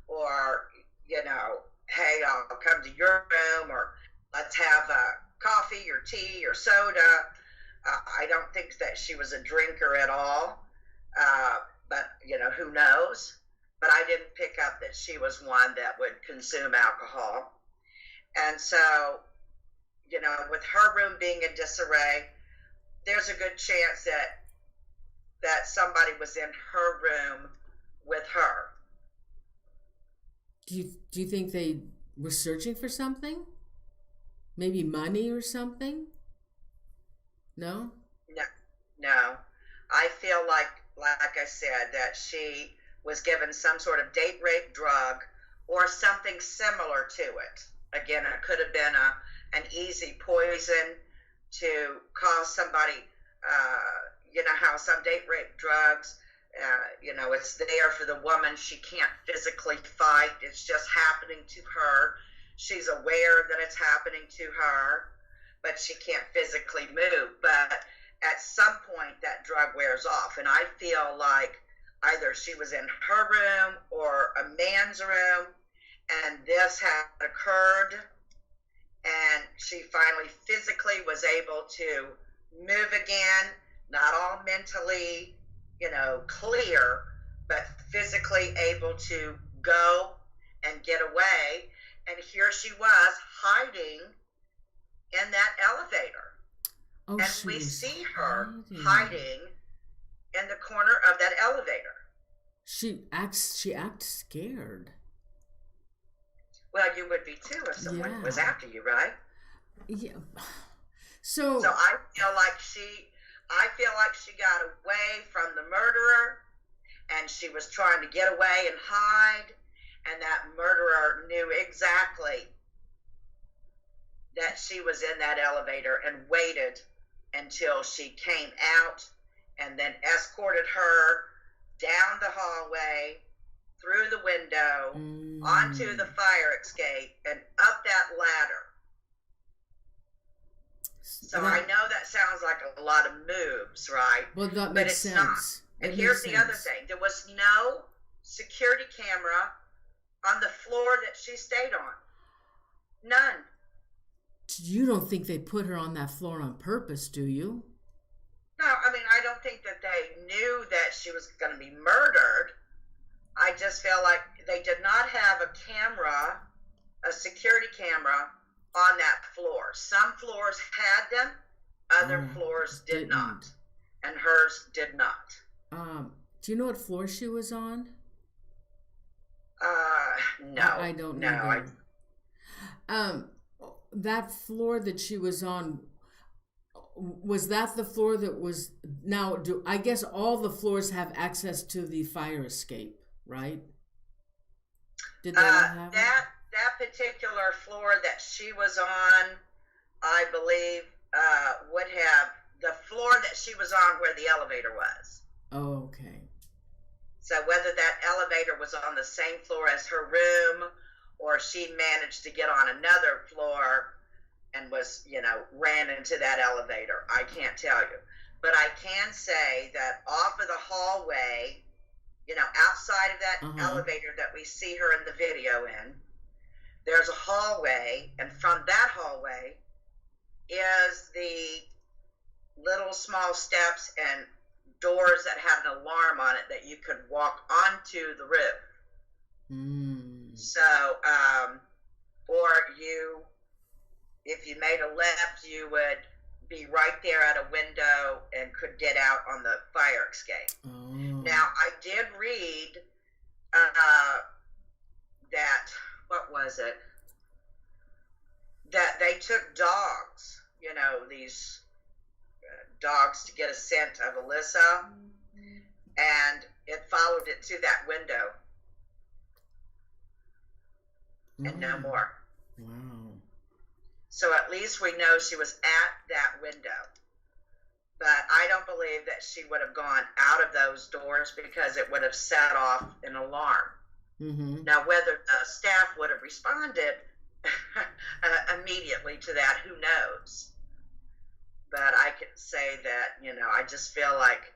or, you know, hey, I'll come to your room, or let's have coffee or tea or soda. I don't think that she was a drinker at all, but, you know, who knows? But I didn't pick up that she was one that would consume alcohol. And so, you know, with her room being in disarray, there's a good chance that somebody was in her room with her. Do you think they were searching for something? Maybe money or something? No? No. I feel like I said, that she was given some sort of date rape drug or something similar to it. Again, it could have been an easy poison to cause somebody, you know how some date rape drugs, you know, it's there for the woman. She can't physically fight. It's just happening to her. She's aware that it's happening to her, but she can't physically move. But at some point, that drug wears off. And I feel like either she was in her room or a man's room, and this had occurred, and she finally physically was able to move again, not all mentally, you know, clear, but physically able to go and get away. And here she was hiding in that elevator. Oh, and we see her hiding in the corner of that elevator. She acts scared. Well, you would be too if someone was after you, right? Yeah. So I feel like she got away from the murderer, and she was trying to get away and hide, and that murderer knew exactly that she was in that elevator and waited until she came out, and then escorted her down the hallway, through the window, onto the fire escape, and up that ladder. So I know that sounds like a lot of moves, right? Well, that makes sense. Not. And here's the other thing. There was no security camera on the floor that she stayed on. None. You don't think they put her on that floor on purpose, do you? No, I mean, I don't think that they knew that she was going to be murdered. I just feel like they did not have a camera, a security camera, on that floor. Some floors had them, other floors did not. And hers did not. Do you know what floor she was on? No. I don't know. That floor that she was on, was that the floor that was, now, I guess all the floors have access to the fire escape, right? Did they all have that particular floor that she was on, I believe, would have the floor that she was on where the elevator was. Oh, okay. So whether that elevator was on the same floor as her room, or she managed to get on another floor and was, you know, ran into that elevator, I can't tell you. But I can say that off of the hallway, you know, outside of that elevator that we see her in the video in, there's a hallway, and from that hallway is the little small steps and doors that had an alarm on it that you could walk onto the roof. So, or if you made a left, you would be right there at a window and could get out on the fire escape. Now, I did read dogs to get a scent of Elisa, and it followed it to that window, and no more. Wow. So at least we know she was at that window. But I don't believe that she would have gone out of those doors because it would have set off an alarm. Mm-hmm. Now, whether the staff would have responded immediately to that, who knows? But I can say that, I just feel like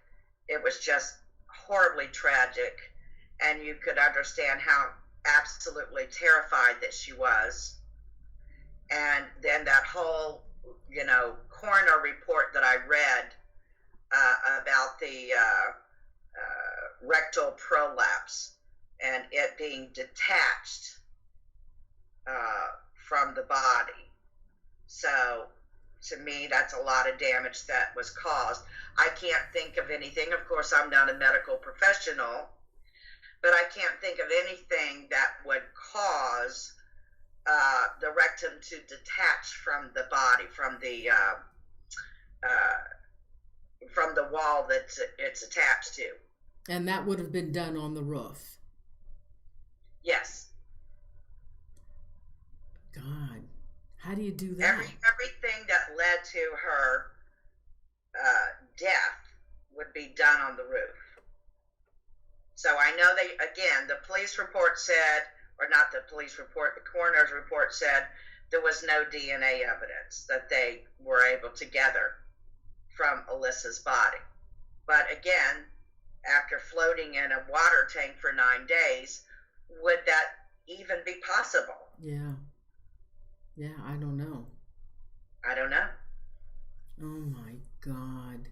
it was just horribly tragic, and you could understand how absolutely terrified that she was. And then that whole, coroner report that I read about the rectal prolapse and it being detached from the body. So to me, that's a lot of damage that was caused. I can't think of anything. Of course, I'm not a medical professional, but I can't think of anything that would cause the rectum to detach from the body, from the wall that it's attached to. And that would have been done on the roof. Yes. God, how do you do that? Everything that led to her death would be done on the roof. So I know the police report said, or not the police report, the coroner's report said there was no DNA evidence that they were able to gather from Elisa's body. But again, after floating in a water tank for 9 days, would that even be possible? Yeah, I don't know. I don't know. Oh my God.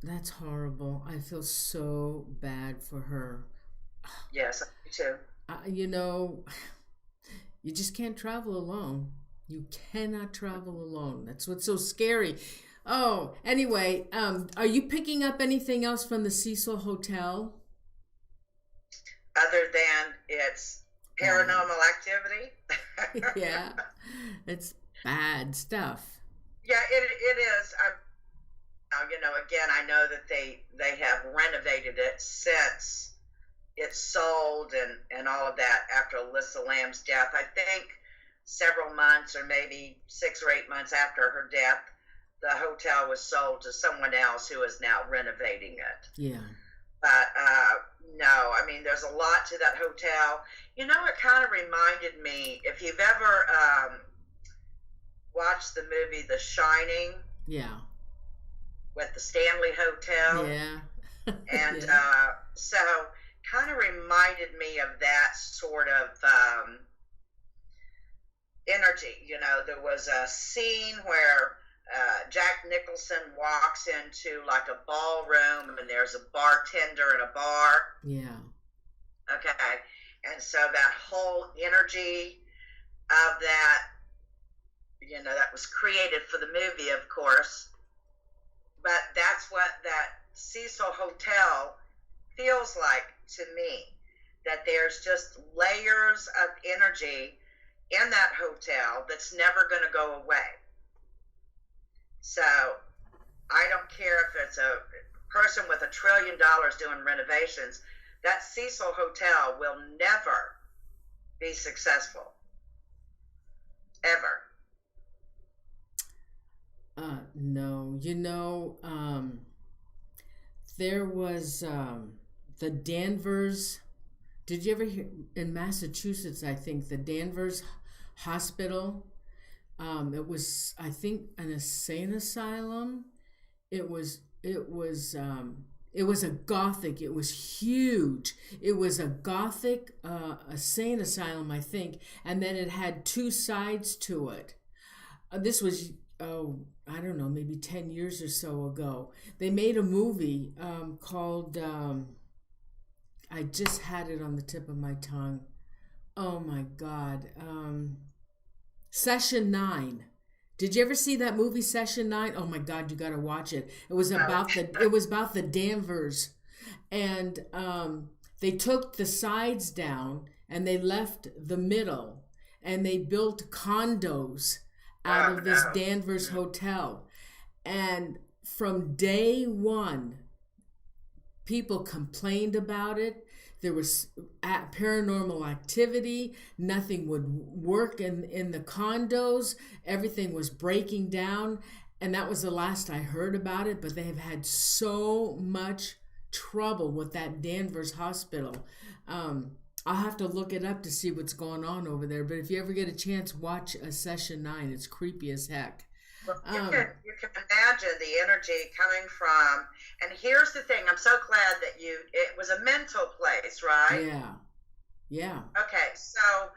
That's horrible. I feel so bad for her. Yes, me too. You just can't travel alone. You cannot travel alone. That's what's so scary. Oh, anyway, are you picking up anything else from the Cecil Hotel? Other than its paranormal activity? Yeah, it's bad stuff. Yeah, it is. Again, I know that they have renovated it since it sold and all of that after Elisa Lam's death. I think several months or maybe 6 or 8 months after her death, the hotel was sold to someone else who is now renovating it. Yeah. But no, there's a lot to that hotel. It kind of reminded me, if you've ever watched the movie The Shining. Yeah. With the Stanley Hotel. Yeah. And yeah. So kind of reminded me of that sort of energy. There was a scene where Jack Nicholson walks into like a ballroom and there's a bartender in a bar. Yeah. Okay. And so that whole energy of that, that was created for the movie, of course. But that's what that Cecil Hotel feels like to me, that there's just layers of energy in that hotel that's never going to go away. So I don't care if it's a person with $1 trillion doing renovations, that Cecil Hotel will never be successful. Ever. No. There was the Danvers. Did you ever hear in Massachusetts? I think the Danvers Hospital. It was, I think, an insane asylum. It was a Gothic. It was huge. It was a Gothic insane asylum, I think, and then it had 2 sides to it. This was, I don't know, maybe 10 years or so ago. They made a movie called, I just had it on the tip of my tongue. Oh my God. Session 9. Did you ever see that movie Session 9? Oh my God, you got to watch it. It was about the Danvers, and they took the sides down and they left the middle, and they built condos out of this Danvers hotel. And from day one, people complained about it. There was paranormal activity. Nothing would work in the condos. Everything was breaking down. And that was the last I heard about it. But they have had so much trouble with that Danvers hospital. I'll have to look it up to see what's going on over there. But if you ever get a chance, watch a session 9. It's creepy as heck. Well, you can imagine the energy coming from, and here's the thing, I'm so glad that it was a mental place, right? Yeah. Okay, so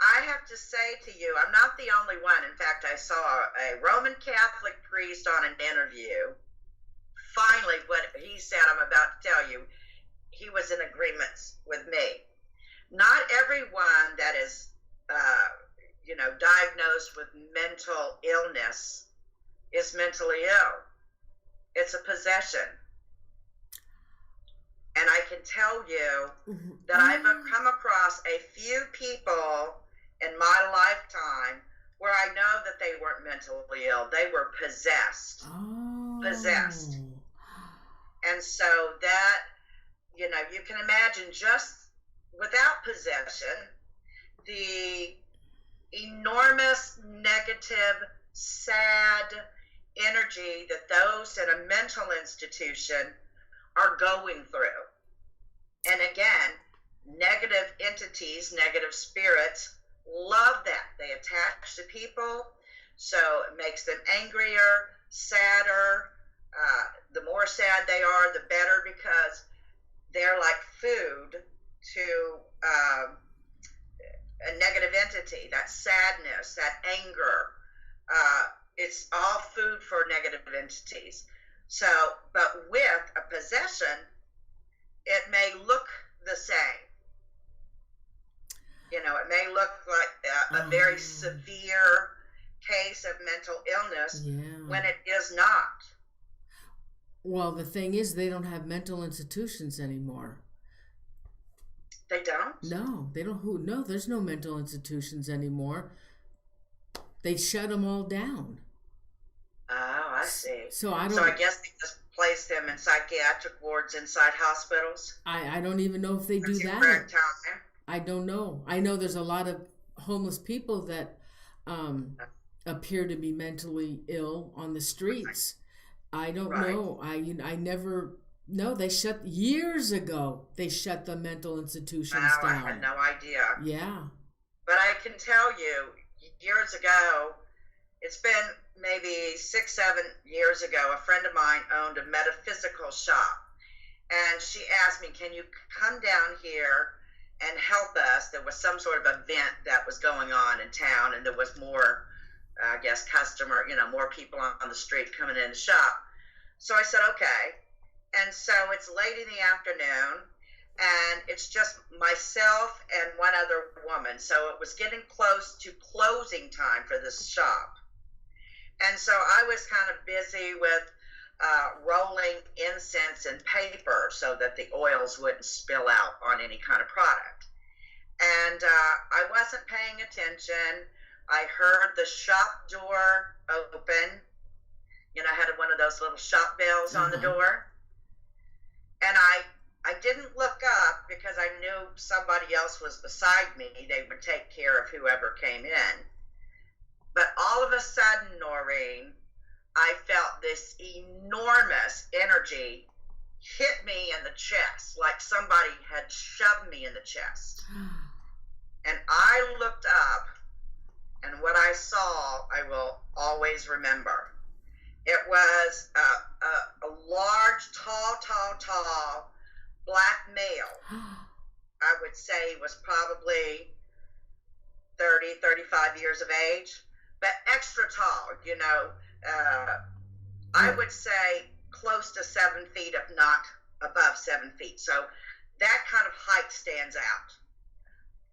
I have to say to you, I'm not the only one. In fact, I saw a Roman Catholic priest on an interview. Finally, what he said, I'm about to tell you, he was in agreement with me. Not everyone that is, diagnosed with mental illness is mentally ill. It's a possession. And I can tell you that I've come across a few people in my lifetime where I know that they weren't mentally ill. They were possessed. Possessed. And so that, you can imagine just without possession, the enormous negative, sad energy that those in a mental institution are going through. And again, negative entities, negative spirits love that. They attach to people, so it makes them angrier, sadder. The more sad they are, the better, because they're like food to a negative entity. That sadness, that anger, it's all food for negative entities. So, but with a possession, it may look the same. It may look like a very severe case of mental illness when it is not. Well, the thing is, they don't have mental institutions anymore. They don't? No, they don't. No, there's no mental institutions anymore. They shut them all down. Oh, I see. So I guess they just place them in psychiatric wards inside hospitals? I don't even know if they do that. Correct time. I don't know. I know there's a lot of homeless people that appear to be mentally ill on the streets. I don't know. I never. No, they shut years ago. They shut the mental institutions down. I had no idea. Yeah. But I can tell you, years ago, it's been maybe 6-7 years ago, a friend of mine owned a metaphysical shop. And she asked me, can you come down here and help us? There was some sort of event that was going on in town, and there was more, more people on the street coming in the shop. So I said, okay. And so it's late in the afternoon, and it's just myself and one other woman. So it was getting close to closing time for this shop. And so I was kind of busy with rolling incense and paper so that the oils wouldn't spill out on any kind of product. And I wasn't paying attention. I heard the shop door open. I had one of those little shop bells on the door. And I didn't look up because I knew somebody else was beside me. They would take care of whoever came in. But all of a sudden, Norene, I felt this enormous energy hit me in the chest, like somebody had shoved me in the chest. And I looked up, and what I saw, I will always remember. It was a large, tall, black male. I would say he was probably 30, 35 years of age, but extra tall, I would say close to 7 feet, if not above 7 feet. So that kind of height stands out.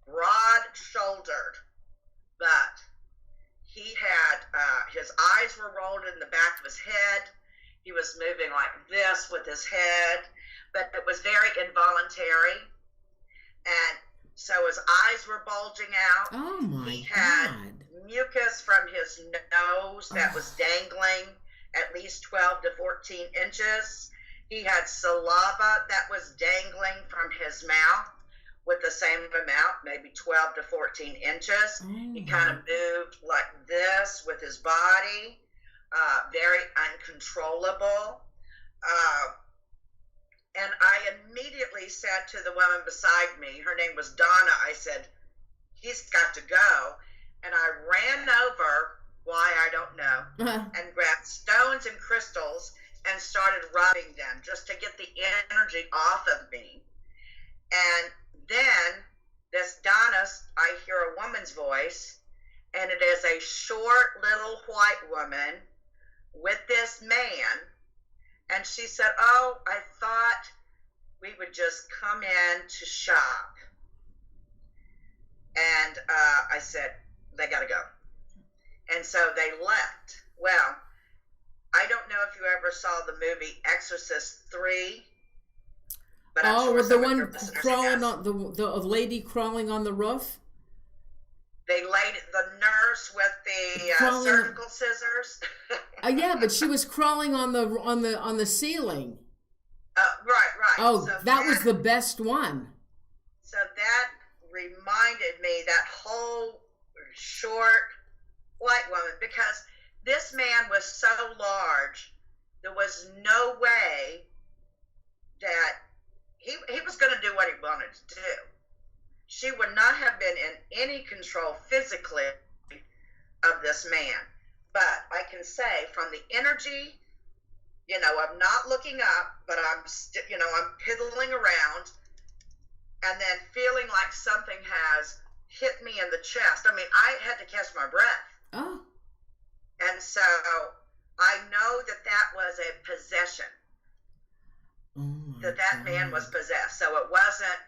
Broad-shouldered, but he had, his eyes were rolled in the back of his head. He was moving like this with his head, but it was very involuntary. And so his eyes were bulging out. Oh my He had God. mucus from his nose that was dangling, at least 12 to 14 inches. He had saliva that was dangling from his mouth with the same amount, maybe 12 to 14 inches. He kind of moved like this with his body, very uncontrollable. And I immediately said to the woman beside me, her name was Donna, I said, he's got to go. And I ran over, why I don't know, and grabbed stones and crystals and started rubbing them just to get the energy off of me. And then this Donna, I hear a woman's voice, and it is a short little white woman with this man. And she said, oh, I thought we would just come in to shop. And I said, they got to go. And so they left. Well, I don't know if you ever saw the movie Exorcist 3. But I'm sure the one crawling on the lady crawling on the roof. They laid the nurse with the surgical scissors. Yeah, but she was crawling on the ceiling. Right. Oh, so that was the best one. So that reminded me, that whole short white woman, because this man was so large, there was no way that he was going to do what he wanted to do. She would not have been in any control physically of this man. But I can say from the energy, I'm not looking up, but I'm piddling around, and then feeling like something has hit me in the chest. I mean, I had to catch my breath. Oh. And so I know that was a possession. That man was possessed. So it wasn't,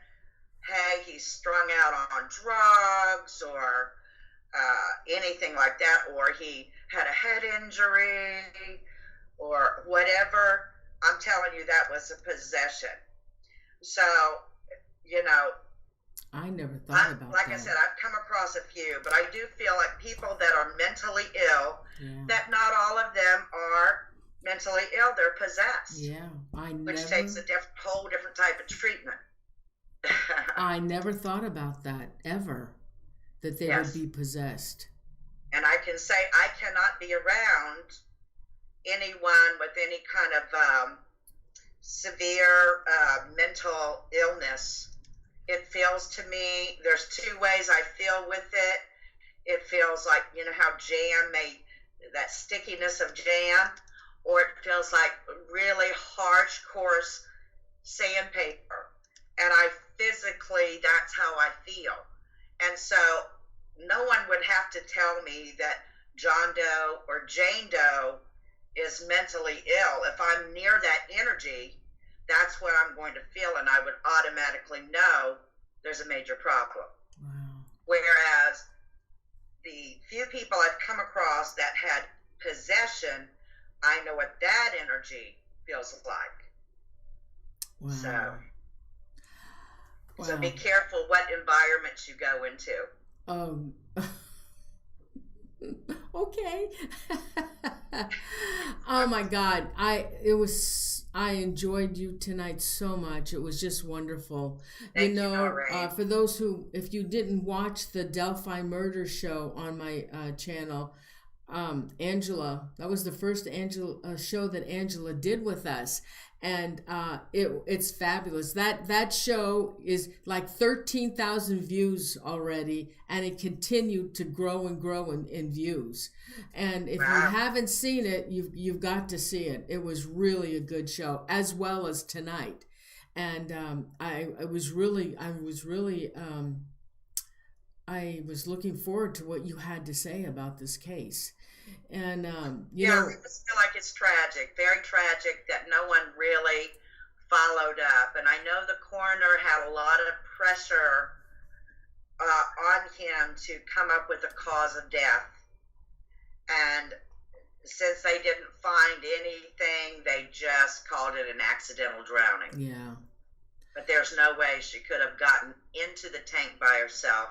hey, he's strung out on drugs or anything like that, or he had a head injury or whatever. I'm telling you, that was a possession. So, I never thought about like that. I said, I've come across a few, but I do feel like people that are mentally ill, that not all of them are mentally ill, they're possessed. Yeah, which takes a whole different type of treatment. I never thought about that, ever, that they would be possessed. And I can say I cannot be around anyone with any kind of severe mental illness. It feels to me, there's two ways I feel with it. It feels like, how jam that stickiness of jam, or it feels like really harsh, coarse sandpaper. And physically, that's how I feel. And so no one would have to tell me that John Doe or Jane Doe is mentally ill. If I'm near that energy, that's what I'm going to feel, and I would automatically know there's a major problem. Wow. Whereas the few people I've come across that had possession, I know what that energy feels like. Wow. So be careful what environments you go into. Okay. Oh my God. I enjoyed you tonight so much. It was just wonderful. Thank you, Norene. For those if you didn't watch the Delphi Murder Show on my channel, Angela, that was the first show that Angela did with us, and it's fabulous. That show is like 13,000 views already, and it continued to grow and grow in views. And if you haven't seen it, you've got to see it. It was really a good show, as well as tonight. And I was looking forward to what you had to say about this case. And you know, I feel like it's tragic, very tragic, that no one really followed up. And I know the coroner had a lot of pressure on him to come up with a cause of death. And since they didn't find anything, they just called it an accidental drowning. Yeah. But there's no way she could have gotten into the tank by herself.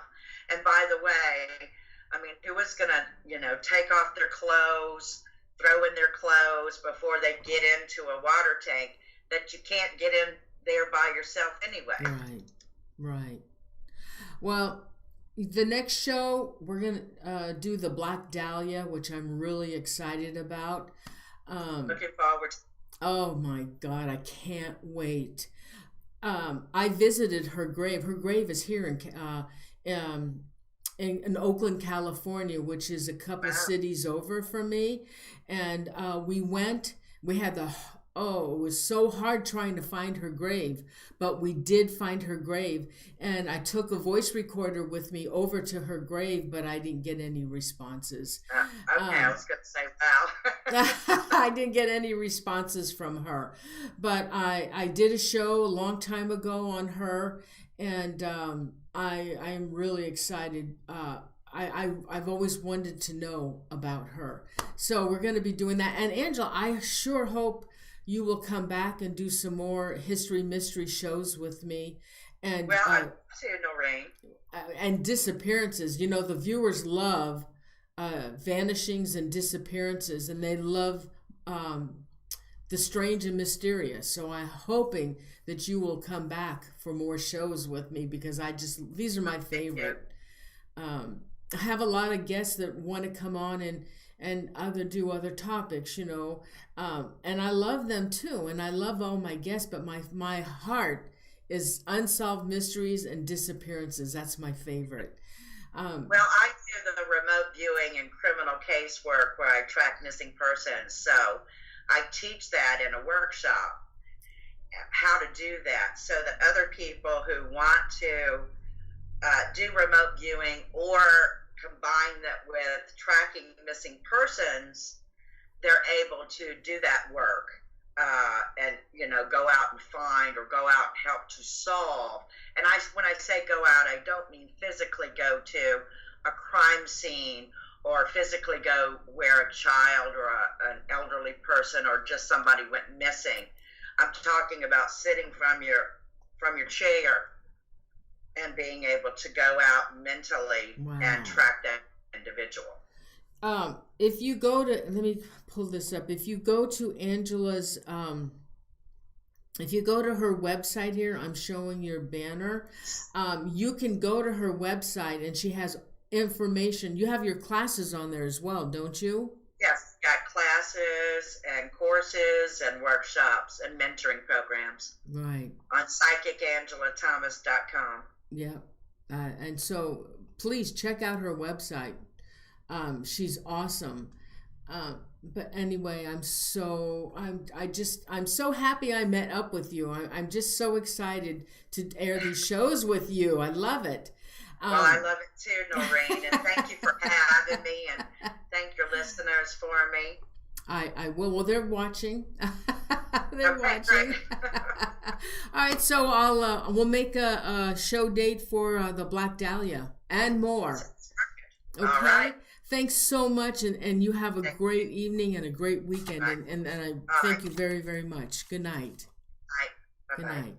And by the way, I mean, who was going to, take off their clothes, throw in their clothes before they get into a water tank, that you can't get in there by yourself anyway. Right. Right. Well, the next show we're gonna do the Black Dahlia, which I'm really excited about. Looking forward to. Oh my God, I can't wait. I visited her grave. Her grave is here in Oakland, California, which is a couple cities over from me. And we went. We had it was so hard trying to find her grave, but we did find her grave. And I took a voice recorder with me over to her grave, but I didn't get any responses. Okay, I was going to say, wow. I didn't get any responses from her, but I did a show a long time ago on her, and I'm really excited. I've always wanted to know about her, so we're going to be doing that. And Angela, I sure hope you will come back and do some more history mystery shows with me. And well, I too, Norene. And disappearances. You know, the viewers love vanishings and disappearances, and they love the strange and mysterious. So I'm hoping that you will come back for more shows with me, because these are my favorite. I have a lot of guests that want to come on and do other topics, and I love them too, and I love all my guests, but my heart is unsolved mysteries and disappearances. That's my favorite. Well, I do the remote viewing and criminal casework where I track missing persons, so I teach that in a workshop, how to do that, so that other people who want to do remote viewing or combine that with tracking missing persons, they're able to do that work and go out and find, or go out and help to solve. And when I say go out, I don't mean physically go to a crime scene or physically go where a child or an elderly person or just somebody went missing. I'm talking about sitting from your chair and being able to go out mentally and track that individual. If you go to, let me pull this up. If you go to Angela's, if you go to her website here, I'm showing your banner. You can go to her website, and she has information. You have your classes on there as well, don't you? Yes, got classes and courses and workshops and mentoring programs. Right. On psychicangelathomas.com. Yeah. And so please check out her website. She's awesome. But anyway, I'm so happy I met up with you. I'm just so excited to air these shows with you. I love it. Well, I love it too, Norene, and thank you for having me, and thank your listeners for me. I will. Well, they're watching. They're watching. All right, so we'll make a show date for the Black Dahlia and more. Okay. All right. Thanks so much, and you have a great evening and a great weekend, and I thank you very, very much. Good night. Bye. Good night.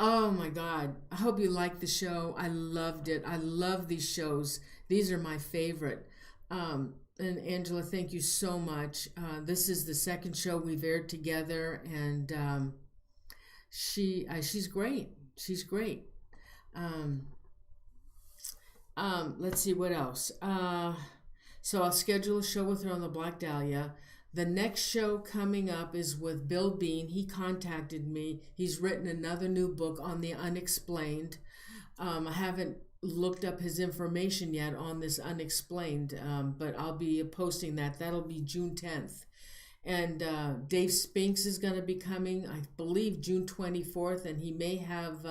Oh my God. I hope you liked the show. I loved it. I love these shows. These are my favorite. And Angela, thank you so much. This is the second show we've aired together, and she's great. She's great. Let's see what else. So I'll schedule a show with her on the Black Dahlia. The next show coming up is with Bill Bean. He contacted me. He's written another new book on the Unexplained. I haven't looked up his information yet on this Unexplained, but I'll be posting that. That'll be June 10th. And Dave Spinks is going to be coming, I believe, June 24th, and he may have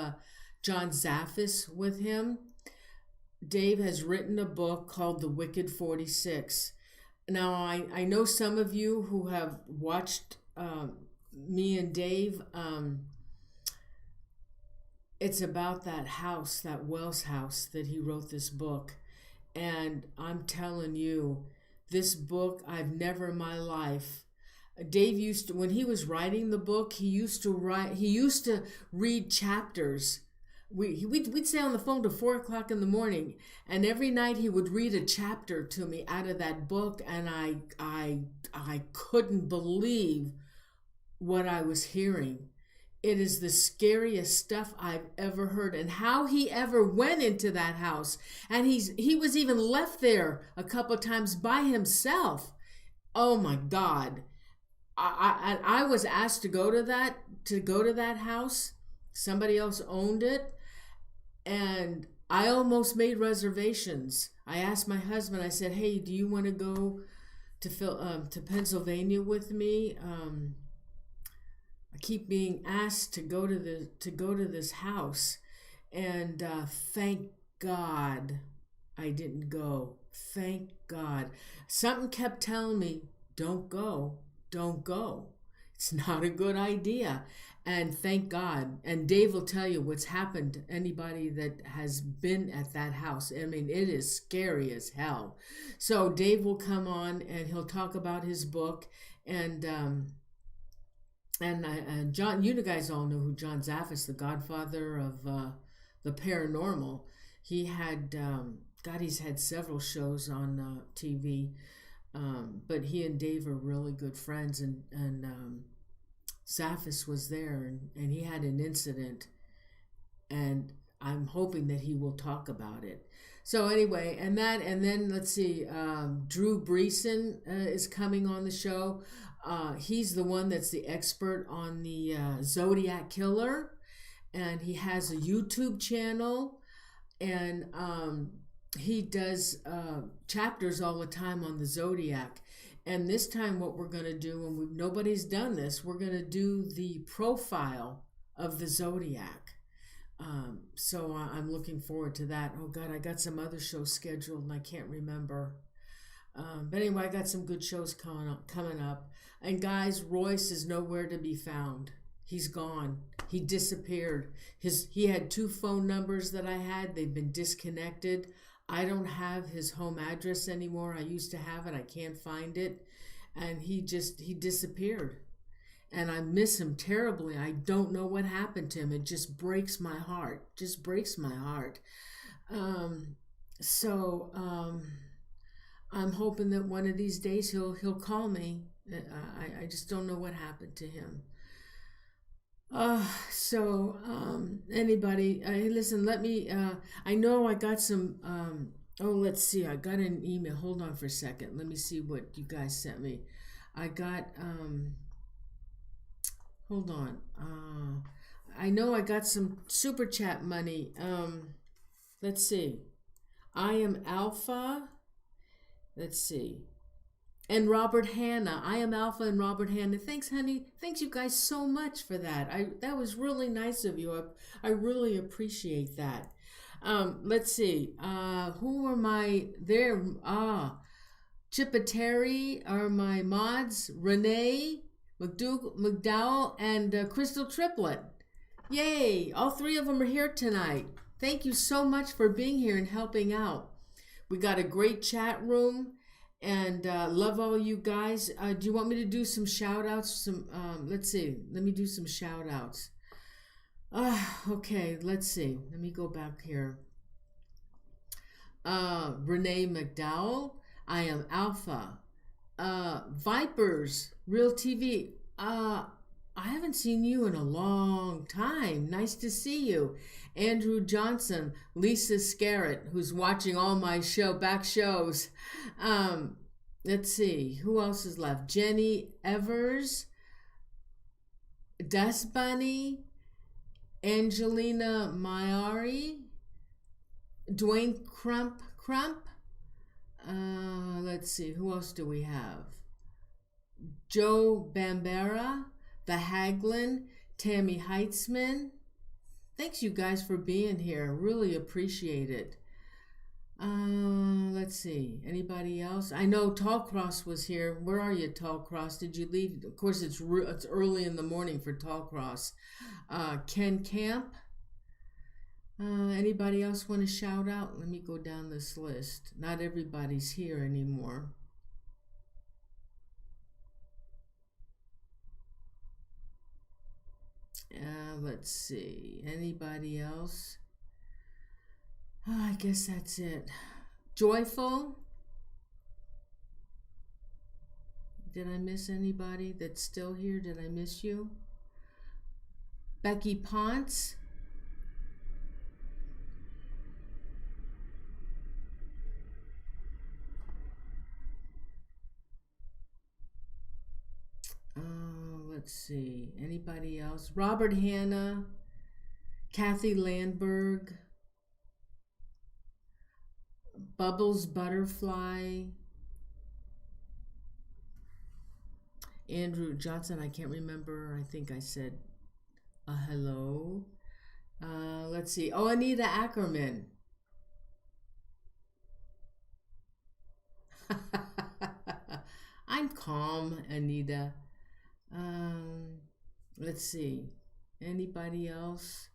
John Zaffis with him. Dave has written a book called The Wicked 46. Now, I know some of you who have watched me and Dave. It's about that house, that Wells house that he wrote this book. And I'm telling you, this book, I've never in my life. Dave used to, when he was writing the book, he used to read chapters we'd stay on the phone till 4 o'clock in the morning, and every night he would read a chapter to me out of that book, and I couldn't believe what I was hearing. It is the scariest stuff I've ever heard, and how he ever went into that house, and he was even left there a couple of times by himself. Oh my God. I was asked to go to that house. Somebody else owned it, and I almost made reservations. I asked my husband. I said, "Hey, do you want to go to Pennsylvania with me? I keep being asked to go to this house," and thank God I didn't go. Thank God. Something kept telling me, "Don't go, don't go. It's not a good idea." And thank God. And Dave will tell you what's happened to anybody that has been at that house. I mean, it is scary as hell. So Dave will come on and he'll talk about his book. And John, you guys all know who John Zaffis, the godfather of the paranormal. He had, God, he's had several shows on TV. But he and Dave are really good friends, and Zaffis was there, and he had an incident, and I'm hoping that he will talk about it. So anyway, and then let's see, Drew Breeson is coming on the show. He's the one that's the expert on the Zodiac Killer, and he has a YouTube channel, and he does chapters all the time on the Zodiac. And this time what we're going to do, and nobody's done this, we're going to do the profile of the Zodiac. So I'm looking forward to that. Oh God, I got some other shows scheduled and I can't remember. But anyway, I got some good shows coming up. And guys, Royce is nowhere to be found. He's gone. He disappeared. He had 2 phone numbers that I had. They've been disconnected. I don't have his home address anymore. I used to have it. I can't find it. And he disappeared. And I miss him terribly. I don't know what happened to him. It just breaks my heart. Just breaks my heart. So I'm hoping that one of these days he'll call me. I just don't know what happened to him. Anybody, listen, let me, I know I got some, let's see, I got an email. Hold on for a second. Let me see what you guys sent me. I got, hold on. I know I got some super chat money. Let's see. I am Alpha. Let's see. And Robert Hanna. I am Alpha and Robert Hanna. Thanks, honey. Thanks you guys so much for that. That was really nice of you. I really appreciate that. Let's see. Who are my there? Chipateri are my mods. Renee, McDowell, and Crystal Triplet. Yay! All 3 of them are here tonight. Thank you so much for being here and helping out. We got a great chat room. And love all you guys. Do you want me to do some shout outs? Let's see. Let me do some shout outs. Okay, let's see. Let me go back here. Renee McDowell. I am Alpha. Vipers, Real TV. I haven't seen you in a long time. Nice to see you. Andrew Johnson, Lisa Scarrett, who's watching all my back shows. Let's see, who else is left? Jenny Evers, Dust Bunny, Angelina Maiari, Dwayne Crump. Let's see, who else do we have? Joe Bambera, The Haglin, Tammy Heitzman. Thanks you guys for being here. Really appreciate it. Let's see. Anybody else? I know Tallcross was here. Where are you, Tallcross? Did you leave? Of course, it's early in the morning for Tallcross. Ken Camp. Anybody else want to shout out? Let me go down this list. Not everybody's here anymore. Let's see. Anybody else? Oh, I guess that's it. Joyful. Did I miss anybody that's still here? Did I miss you? Becky Ponce. Let's see. Anybody else? Robert Hanna. Kathy Landberg. Bubbles Butterfly. Andrew Johnson, I can't remember. I think I said hello. Let's see. Oh, Anita Ackerman. I'm calm, Anita. Let's see. Anybody else?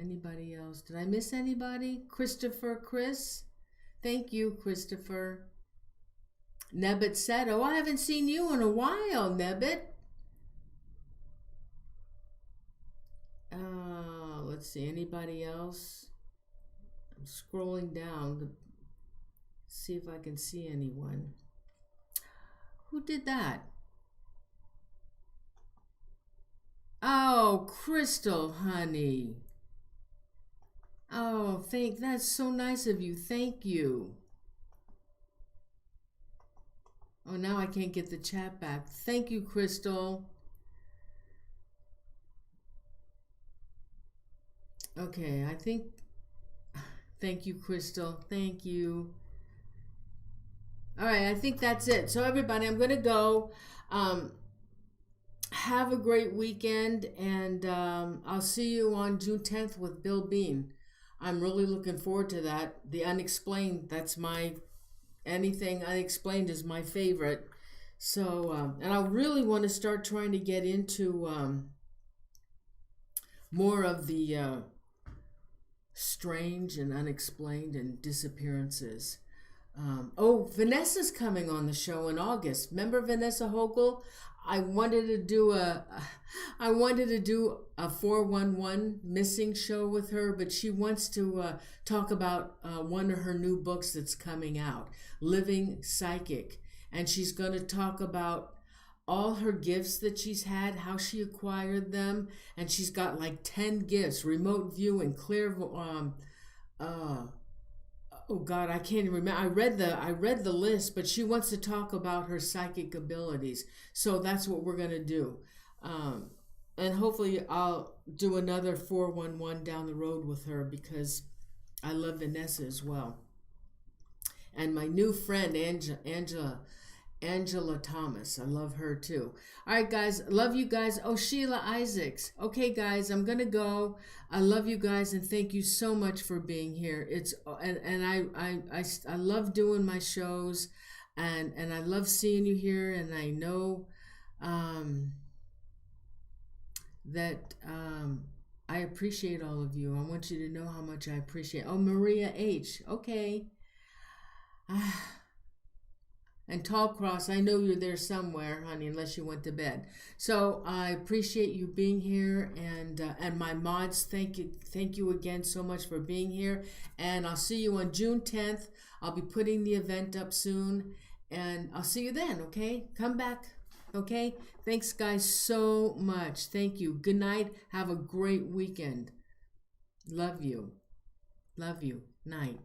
Anybody else? Did I miss anybody? Christopher, Chris? Thank you, Christopher. Nebbit said, oh, I haven't seen you in a while, Nebbit. Let's see, anybody else? I'm scrolling down to see if I can see anyone. Who did that? Oh, Crystal, honey. Oh, that's so nice of you. Thank you. Oh, now I can't get the chat back. Thank you, Crystal. Okay, I think... Thank you, Crystal. Thank you. All right, I think that's it. So, everybody, I'm going to go. Have a great weekend, and I'll see you on June 10th with Bill Bean. I'm really looking forward to that. The Unexplained, that's anything Unexplained is my favorite. So, and I really want to start trying to get into more of the strange and unexplained and disappearances. Vanessa's coming on the show in August. Remember Vanessa Hogle? I wanted to do a 411 missing show with her, but she wants to talk about one of her new books that's coming out, Living Psychic. And she's going to talk about all her gifts that she's had, how she acquired them. And she's got like 10 gifts, remote viewing, clairvoyant, oh God, I can't even remember. I read the list, but she wants to talk about her psychic abilities. So that's what we're gonna do. And hopefully I'll do another 411 down the road with her because I love Vanessa as well. And my new friend Angela Thomas. I love her too. All right, guys. Love you guys. Oh, Sheila Isaacs. Okay, guys, I'm going to go. I love you guys and thank you so much for being here. I love doing my shows and I love seeing you here, and I know that I appreciate all of you. I want you to know how much I appreciate. Oh, Maria H. Okay. And Tall Cross, I know you're there somewhere, honey, unless you went to bed. So I appreciate you being here, and my mods, thank you again so much for being here. And I'll see you on June 10th. I'll be putting the event up soon, and I'll see you then. Okay, come back. Okay, thanks guys so much. Thank you. Good night. Have a great weekend. Love you. Night.